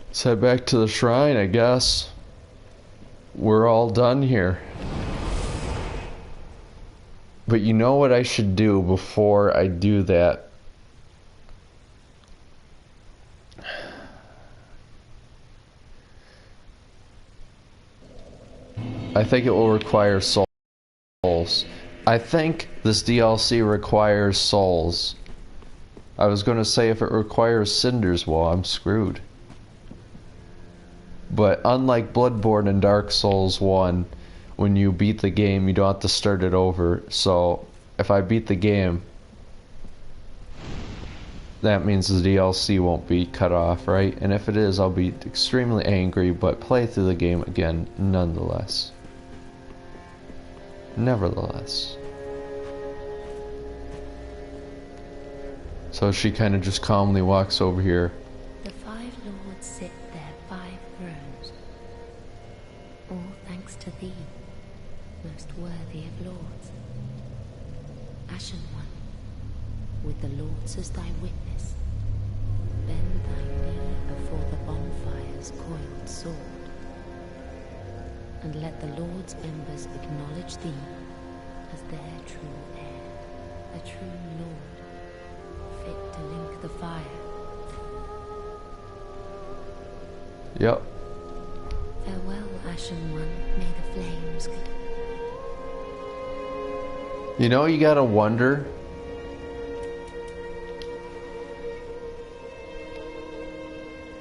Let's head back to the shrine, I guess. We're all done here. But you know what I should do before I do that? I think it will require souls. I think this DLC requires souls. I was going to say if it requires cinders, well, I'm screwed. But unlike Bloodborne and Dark Souls 1, when you beat the game, you don't have to start it over. So, if I beat the game, that means the DLC won't be cut off, right? And if it is, I'll be extremely angry, but play through the game again nonetheless. Nevertheless. So she kind of just calmly walks over here. The 5 lords sit their 5 thrones, all thanks to thee, most worthy of lords. Ashen One, with the lords as thy witness, bend thy knee before the bonfire's coiled sword, and let the lords' members acknowledge thee as their true heir, a true lord, fit to link the fire. Yep. Farewell, Ashen One, may the flames... You know, you gotta wonder...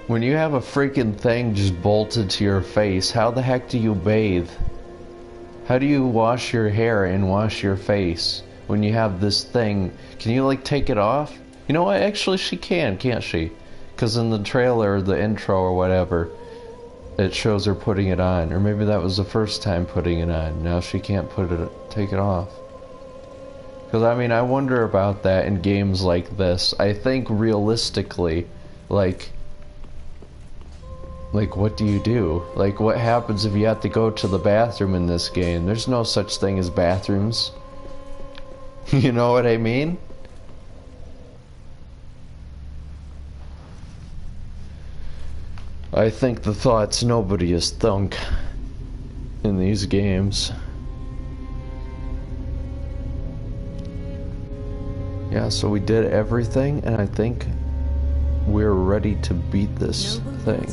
When you have a freaking thing just bolted to your face, how the heck do you bathe? How do you wash your hair and wash your face when you have this thing? Can you like take it off? You know what, actually she can, can't she? Because in the trailer, the intro or whatever, it shows her putting it on. Or maybe that was the first time putting it on. Now she can't take it off. Because I mean, I wonder about that in games like this. I think realistically, like what do you do? Like, what happens if you have to go to the bathroom in this game? There's no such thing as bathrooms. You know what I mean? I think the thoughts nobody has thunk in these games. Yeah, so we did everything, and I think we're ready to beat this thing.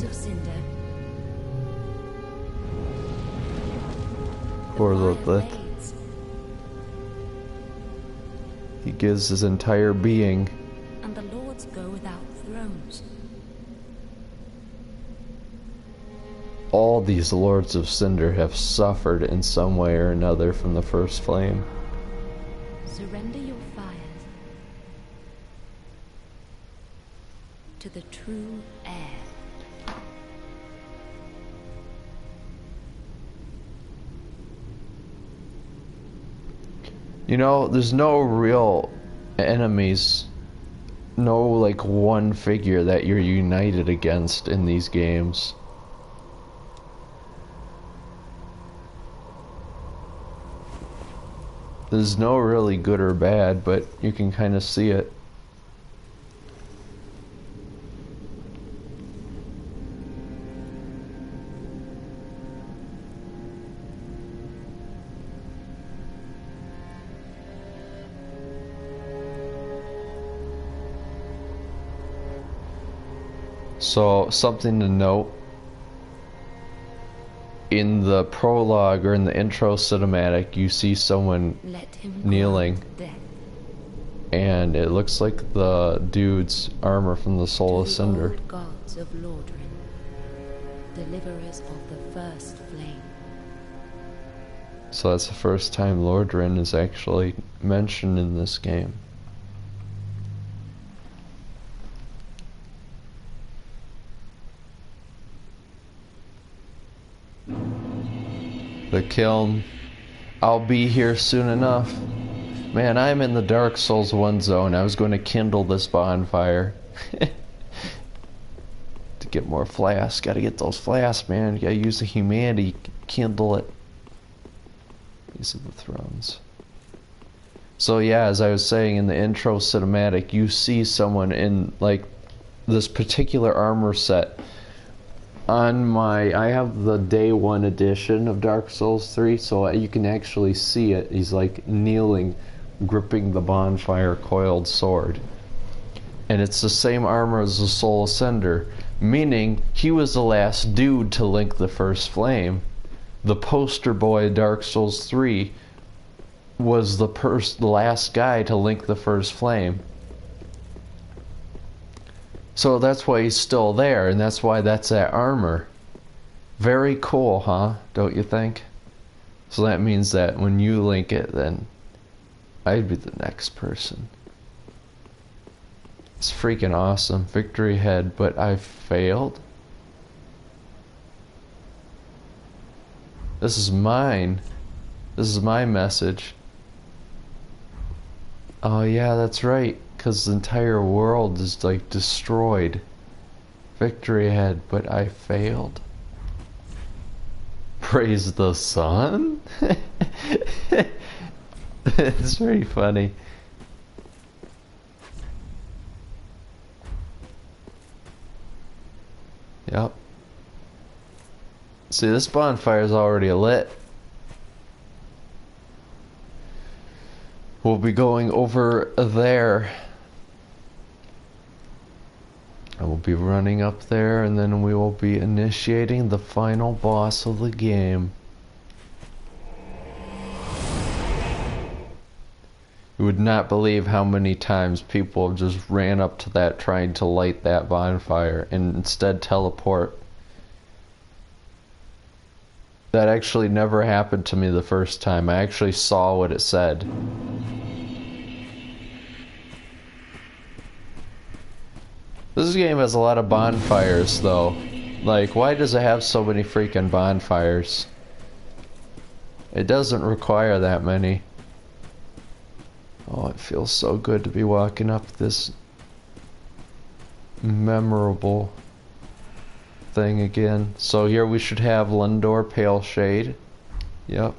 Poor Lilith. He gives his entire being. And the lords go without thrones. All these Lords of Cinder have suffered in some way or another from the first flame. Surrender your fires to the true heir. You know, there's no real enemies, no like one figure that you're united against in these games. There's no really good or bad, but you can kind of see it. So, something to note, in the prologue or in the intro cinematic, you see someone kneeling, and it looks like the dude's armor from the Soul of Cinder. Gods of Lordran, deliverers of the first flame. So that's the first time Lordran is actually mentioned in this game. The kiln. I'll be here soon enough. Man, I'm in the Dark Souls 1 zone. I was going to kindle this bonfire. To get more flasks. Gotta get those flasks, man. You gotta use the humanity. Kindle it. These are the thrones. So yeah, as I was saying in the intro cinematic, you see someone in like this particular armor set. On I have the day 1 edition of Dark Souls 3, so you can actually see it. He's like kneeling, gripping the bonfire coiled sword. And it's the same armor as the Soul Ascender, meaning he was the last dude to link the first flame. The poster boy of Dark Souls 3 was the last guy to link the first flame. So that's why he's still there, and that's why that's that armor. Very cool, huh? Don't you think? So that means that when you link it, then I'd be the next person. It's freaking awesome. Victory ahead, but I failed? This is mine. This is my message. Oh yeah, that's right. Because the entire world is like destroyed. Victory ahead, but I failed. Praise the sun? It's very funny. Yep. See, this bonfire is already lit. We'll be going over there. I will be running up there, and then we will be initiating the final boss of the game. You would not believe how many times people have just ran up to that trying to light that bonfire and instead teleport. That actually never happened to me the first time. I actually saw what it said. This game has a lot of bonfires, though. Like, why does it have so many freaking bonfires? It doesn't require that many. Oh, it feels so good to be walking up this memorable thing again. So here we should have Lundor Pale Shade. Yep.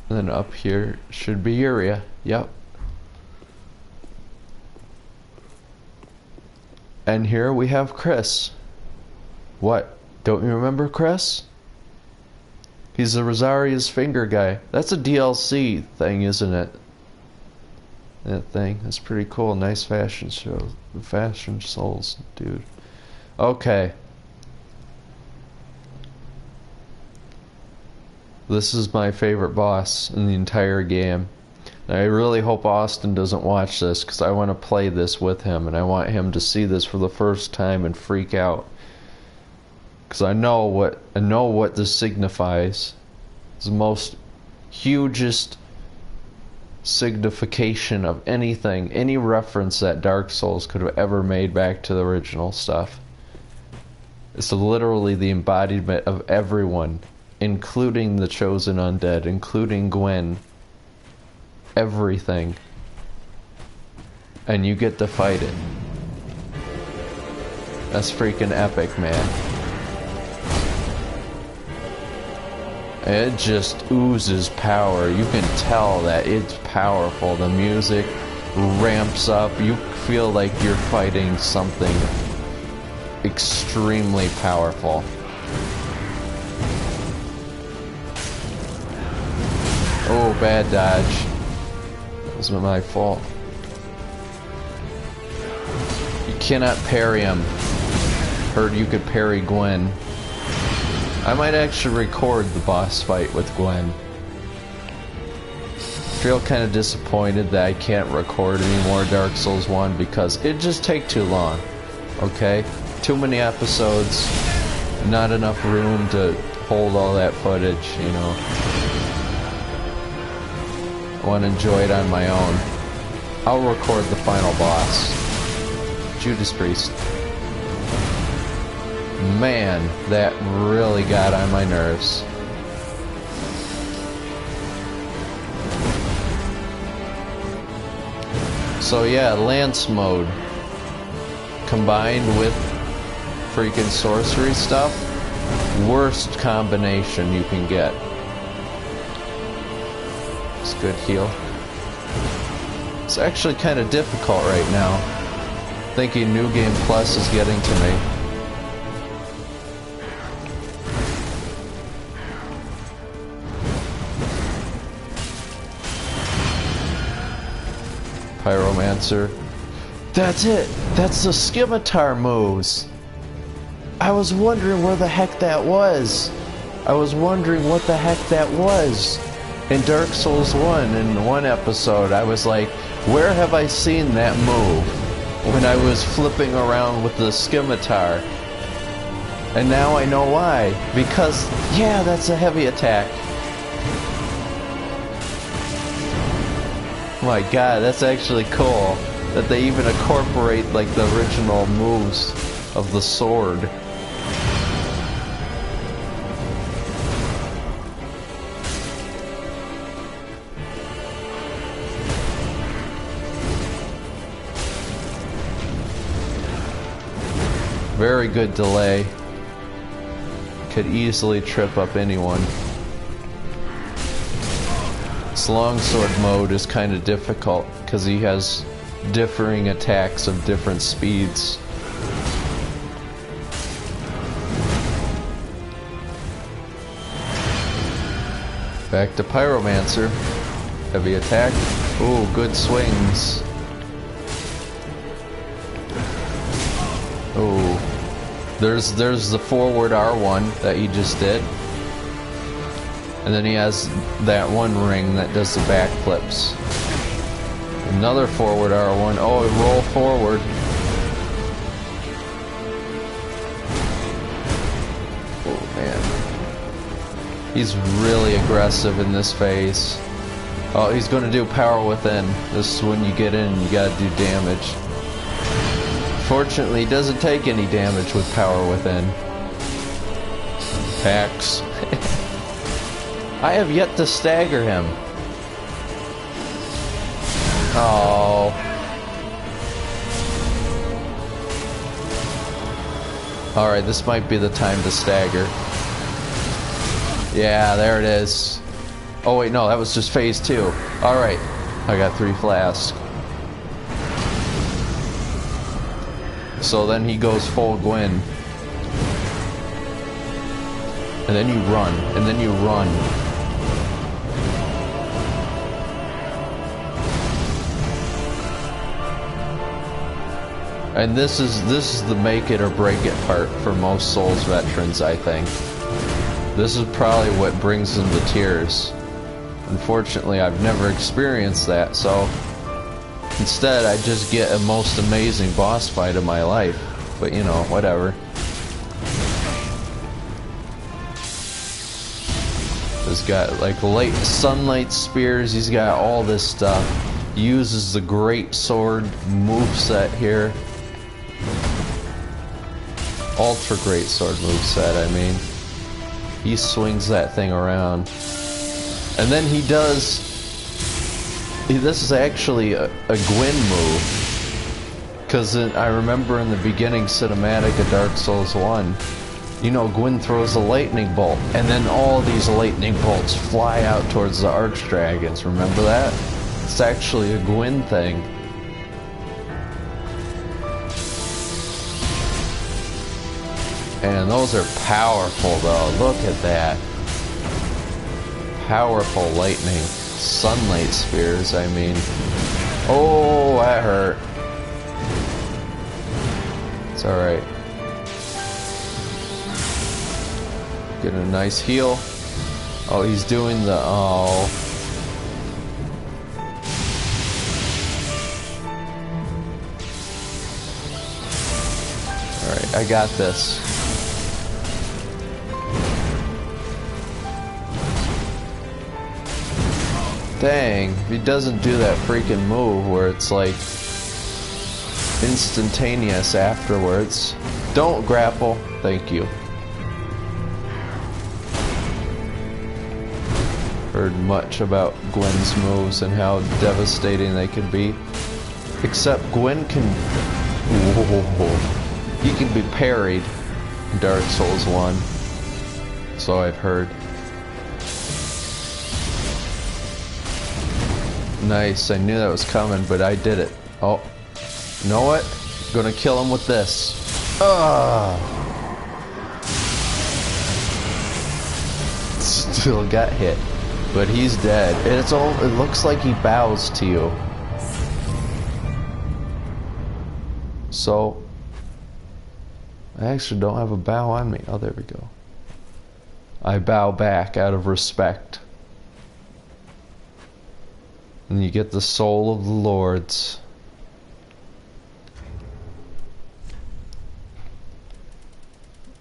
And then up here should be Uria. Yep. And here we have Chris. What? Don't you remember Chris? He's the Rosaria's finger guy. That's a DLC thing, isn't it? That thing. That's pretty cool. Nice fashion show. Fashion Souls, dude. Okay. This is my favorite boss in the entire game. I really hope Austin doesn't watch this, because I want to play this with him, and I want him to see this for the first time and freak out. Because I know what this signifies. It's the most hugest signification of anything, any reference that Dark Souls could have ever made back to the original stuff. It's literally the embodiment of everyone, including the chosen undead, including Gwen. Everything. And you get to fight it. That's freaking epic, man. It just oozes power. You can tell that it's powerful. The music ramps up. You feel like you're fighting something extremely powerful. Oh, bad dodge. That was my fault. You cannot parry him. Heard you could parry Gwen. I might actually record the boss fight with Gwen. Feel kind of disappointed that I can't record any more Dark Souls 1 because it just take too long. Okay? Too many episodes, not enough room to hold all that footage, you know. I want to enjoy it on my own. I'll record the final boss. Judas Priest. Man, that really got on my nerves. So yeah, Lance mode combined with freaking sorcery stuff, worst combination you can get. It's good heal. It's actually kind of difficult right now. Thinking New Game Plus is getting to me. Pyromancer. That's it! That's the Scimitar moves! I was wondering where the heck that was! I was wondering what the heck that was! In Dark Souls 1, in one episode, I was like, where have I seen that move? When I was flipping around with the Scimitar. And now I know why. Because, yeah, that's a heavy attack. My god, that's actually cool that they even incorporate like the original moves of the sword. Very good delay. Could easily trip up anyone. This longsword mode is kind of difficult because he has differing attacks of different speeds. Back to Pyromancer. Heavy attack. Ooh, good swings. Ooh. There's the forward R1 that he just did. And then he has that one ring that does the backflips. Another forward R1. Oh, roll forward. Oh, man. He's really aggressive in this phase. Oh, he's going to do power within. This is when you get in, you got to do damage. Fortunately, he doesn't take any damage with power within. Hacks. I have yet to stagger him. Oh. Alright, this might be the time to stagger. Yeah, there it is. Oh wait, no, that was just phase 2. Alright, I got 3 flasks. So then he goes full Gwyn. And then you run, and then you run. And this is the make it or break it part for most Souls veterans, I think. This is probably what brings them to tears. Unfortunately, I've never experienced that, so instead I just get a most amazing boss fight of my life. But you know, whatever. He's got like light sunlight spears, he's got all this stuff. He uses the great sword moveset here. Ultra great sword moveset, I mean. He swings that thing around. And then he does... This is actually a Gwyn move. Because I remember in the beginning cinematic of Dark Souls 1, you know, Gwyn throws a lightning bolt, and then all these lightning bolts fly out towards the archdragons. Remember that? It's actually a Gwyn thing. And those are powerful, though. Look at that. Powerful lightning. Sunlight spears, I mean. Oh, that hurt. It's alright. Get a nice heal. Oh, he's doing the... Oh. Alright, I got this. Dang, if he doesn't do that freaking move where it's like instantaneous afterwards. Don't grapple. Thank you. Heard much about Gwen's moves and how devastating they can be. Except Gwen can... Whoa. He can be parried in Dark Souls 1. So I've heard. Nice, I knew that was coming, but I did it. Oh, you know what? Gonna kill him with this. Still got hit, but he's dead. And it's all. It looks like he bows to you. So I actually don't have a bow on me. Oh, there we go. I bow back out of respect. And you get the soul of the lords.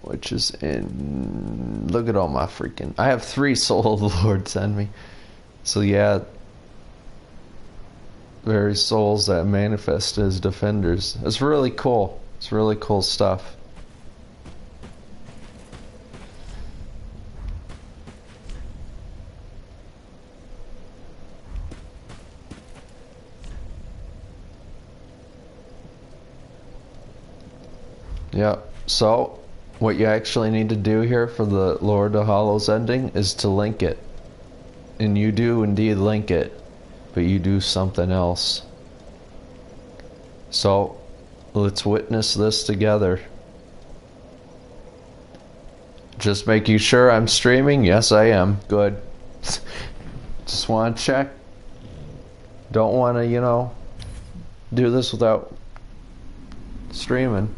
Which is in... Look at all my freaking... I have 3 soul of the lords on me. So yeah. Very souls that manifest as defenders. It's really cool. It's really cool stuff. Yeah, so what you actually need to do here for the Lord of Hollows ending is to link it. And you do indeed link it, but you do something else. So, let's witness this together. Just making sure I'm streaming? Yes, I am. Good. Just want to check. Don't want to, you know, do this without streaming.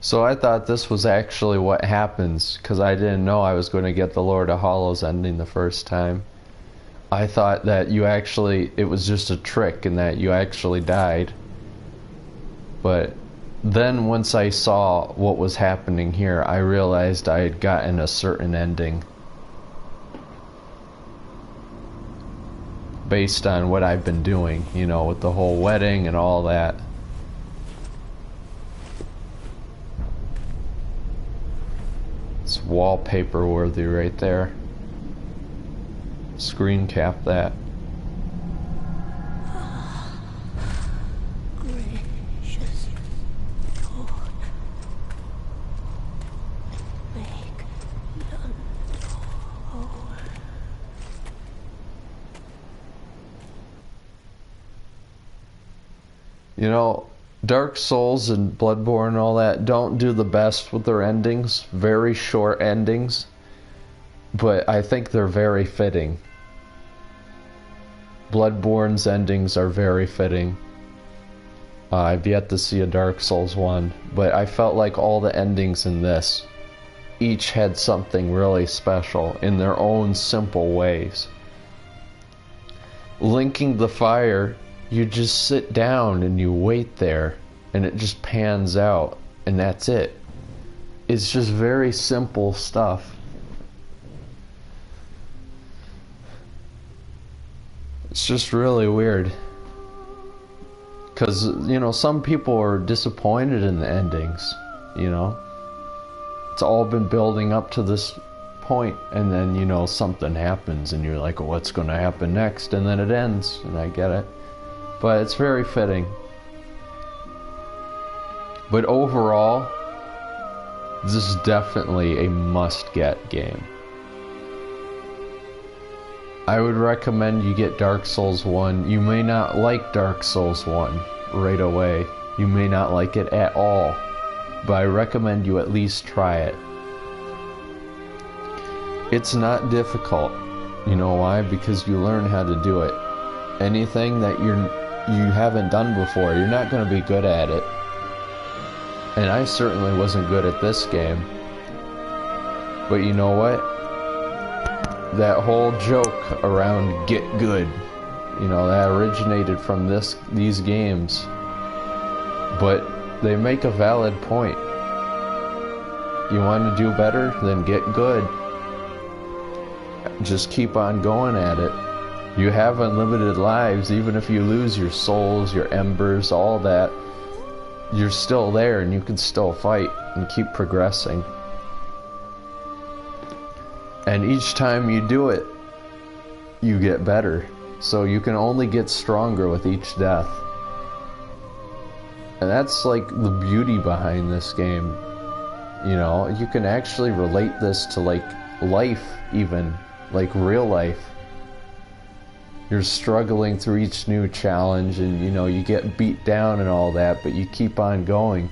So I thought this was actually what happens, because I didn't know I was going to get the Lord of Hollows ending the first time. I thought that you actually, it was just a trick and that you actually died. But then once I saw what was happening here, I realized I had gotten a certain ending. Based on what I've been doing, you know, with the whole wedding and all that. It's wallpaper worthy right there. Screen cap that. Gracious Lord, make none whole. You know, Dark Souls and Bloodborne and all that don't do the best with their endings. Very short endings. But I think they're very fitting. Bloodborne's endings are very fitting. I've yet to see a Dark Souls one, but I felt like all the endings in this each had something really special in their own simple ways. Linking the Fire, you just sit down and you wait there and it just pans out and that's it. It's just very simple stuff. It's just really weird. Because, you know, some people are disappointed in the endings, you know. It's all been building up to this point, and then, you know, something happens and you're like, well, what's going to happen next? And then it ends, and I get it. But it's very fitting. But overall, this is definitely a must-get game. I would recommend you get Dark Souls 1. You may not like Dark Souls 1 right away. You may not like it at all. But I recommend you at least try it. It's not difficult. You know why? Because you learn how to do it. Anything that you haven't done before, you're not going to be good at it. And I certainly wasn't good at this game. But you know what? that whole joke around get good, you know, that originated from these games. But they make a valid point. You want to do better? Then get good. Just keep on going at it. You have unlimited lives. Even if you lose your souls, your embers, all that, you're still there and you can still fight and keep progressing. And each time you do it, you get better. So you can only get stronger with each death. And that's like the beauty behind this game. You know, you can actually relate this to like life, even like real life. You're struggling through each new challenge and you know, you get beat down and all that, but you keep on going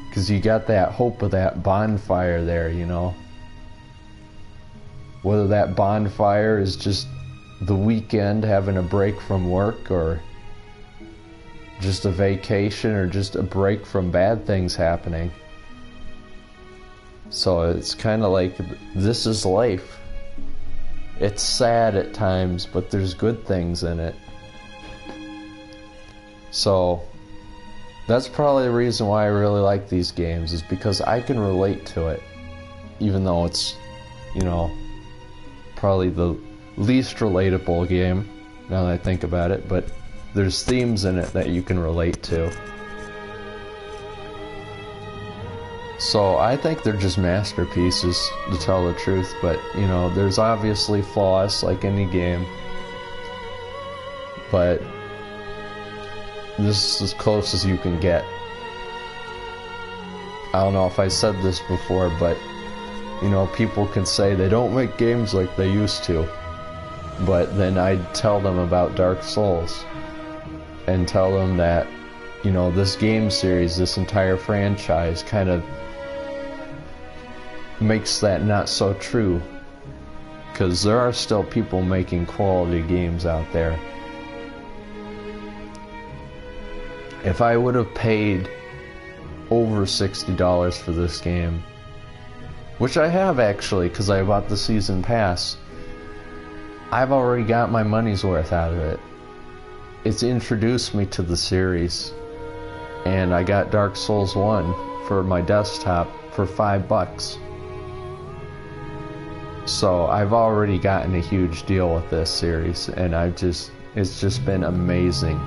because you got that hope of that bonfire there, you know. Whether that bonfire is just the weekend having a break from work, or just a vacation, or just a break from bad things happening. So it's kind of like, this is life. It's sad at times, but there's good things in it. So that's probably the reason why I really like these games, is because I can relate to it. Even though it's, you know, probably the least relatable game, now that I think about it, but there's themes in it that you can relate to. So I think they're just masterpieces, to tell the truth, but you know, there's obviously flaws like any game. But this is as close as you can get. I don't know if I said this before, but you know, people can say they don't make games like they used to. But then I'd tell them about Dark Souls and tell them that, you know, this game series, this entire franchise kind of makes that not so true, because there are still people making quality games out there. If I would have paid over $60 for this game, which I have actually because I bought the season pass, I've already got my money's worth out of it. It's introduced me to the series, and I got Dark Souls 1 for my desktop for $5. So I've already gotten a huge deal with this series, and it's just been amazing.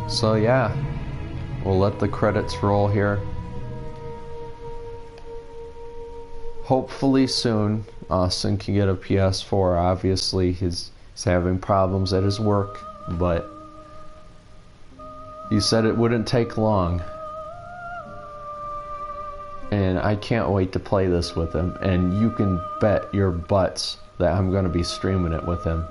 So yeah, we'll let the credits roll here. Hopefully soon Austin can get a PS4. Obviously he's having problems at his work, but he said it wouldn't take long. And I can't wait to play this with him, and you can bet your butts that I'm going to be streaming it with him.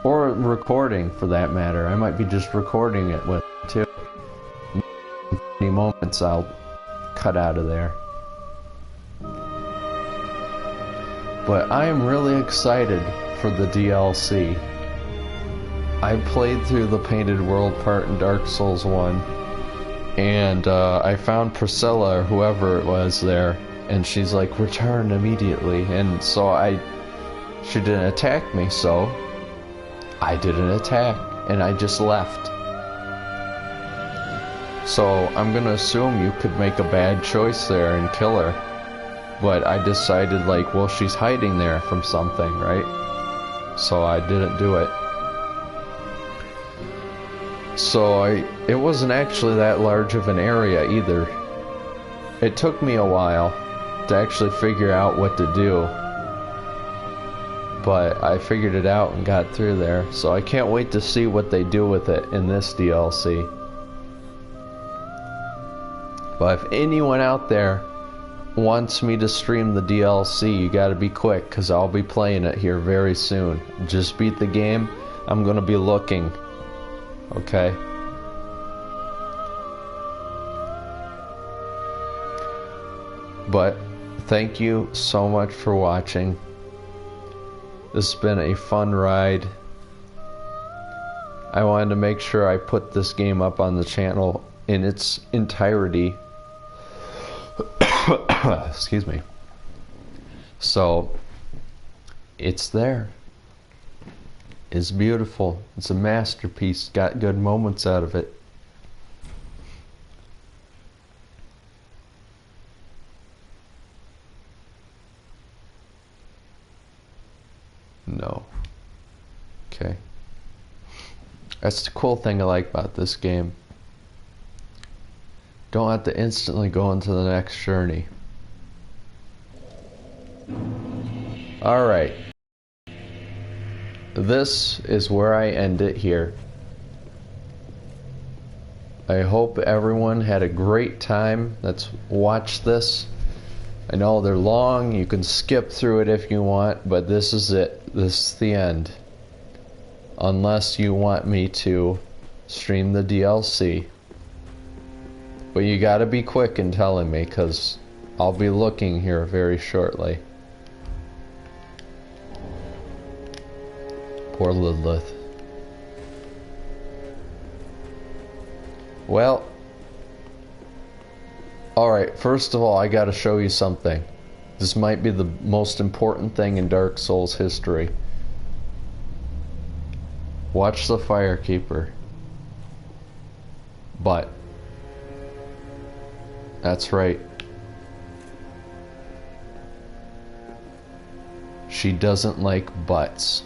Or recording, for that matter. I might be just recording it with him too. Any moments I'll cut out of there. But I am really excited for the DLC. I played through the Painted World part in Dark Souls 1, and I found Priscilla, or whoever it was there, and she's like, return immediately. And so she didn't attack me, so I didn't attack, and I just left. So I'm gonna assume you could make a bad choice there and kill her. But I decided, like, well, she's hiding there from something, right? So I didn't do it. So it wasn't actually that large of an area either. It took me a while to actually figure out what to do, but I figured it out and got through there. So I can't wait to see what they do with it in this DLC. But if anyone out there wants me to stream the DLC, you gotta be quick, because I'll be playing it here very soon. Just beat the game. I'm gonna be looking. Okay? But thank you so much for watching. This has been a fun ride. I wanted to make sure I put this game up on the channel in its entirety. Excuse me. So, it's there. It's beautiful. It's a masterpiece. Got good moments out of it. No. Okay. That's the cool thing I like about this game. Don't have to instantly go into the next journey. Alright. This is where I end it here. I hope everyone had a great time that's watched this. I know they're long, you can skip through it if you want, but this is it. This is the end. Unless you want me to stream the DLC. But you gotta be quick in telling me, because I'll be looking here very shortly. Poor Lilith. Well, alright, first of all, I gotta show you something. This might be the most important thing in Dark Souls history. Watch the Firekeeper. But that's right. She doesn't like butts.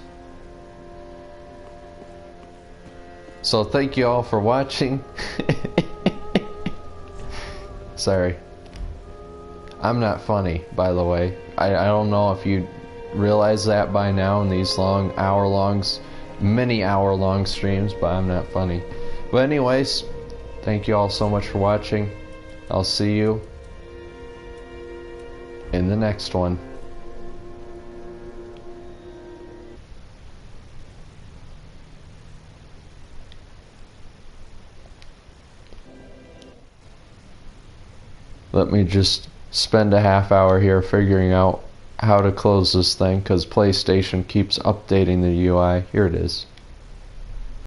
So thank you all for watching. Sorry. I'm not funny, by the way. I don't know if you realize that by now in these long many hour-long streams, but I'm not funny. But anyways, thank you all so much for watching. I'll see you in the next one. Let me just spend a half hour here figuring out how to close this thing, because PlayStation keeps updating the UI. Here it is.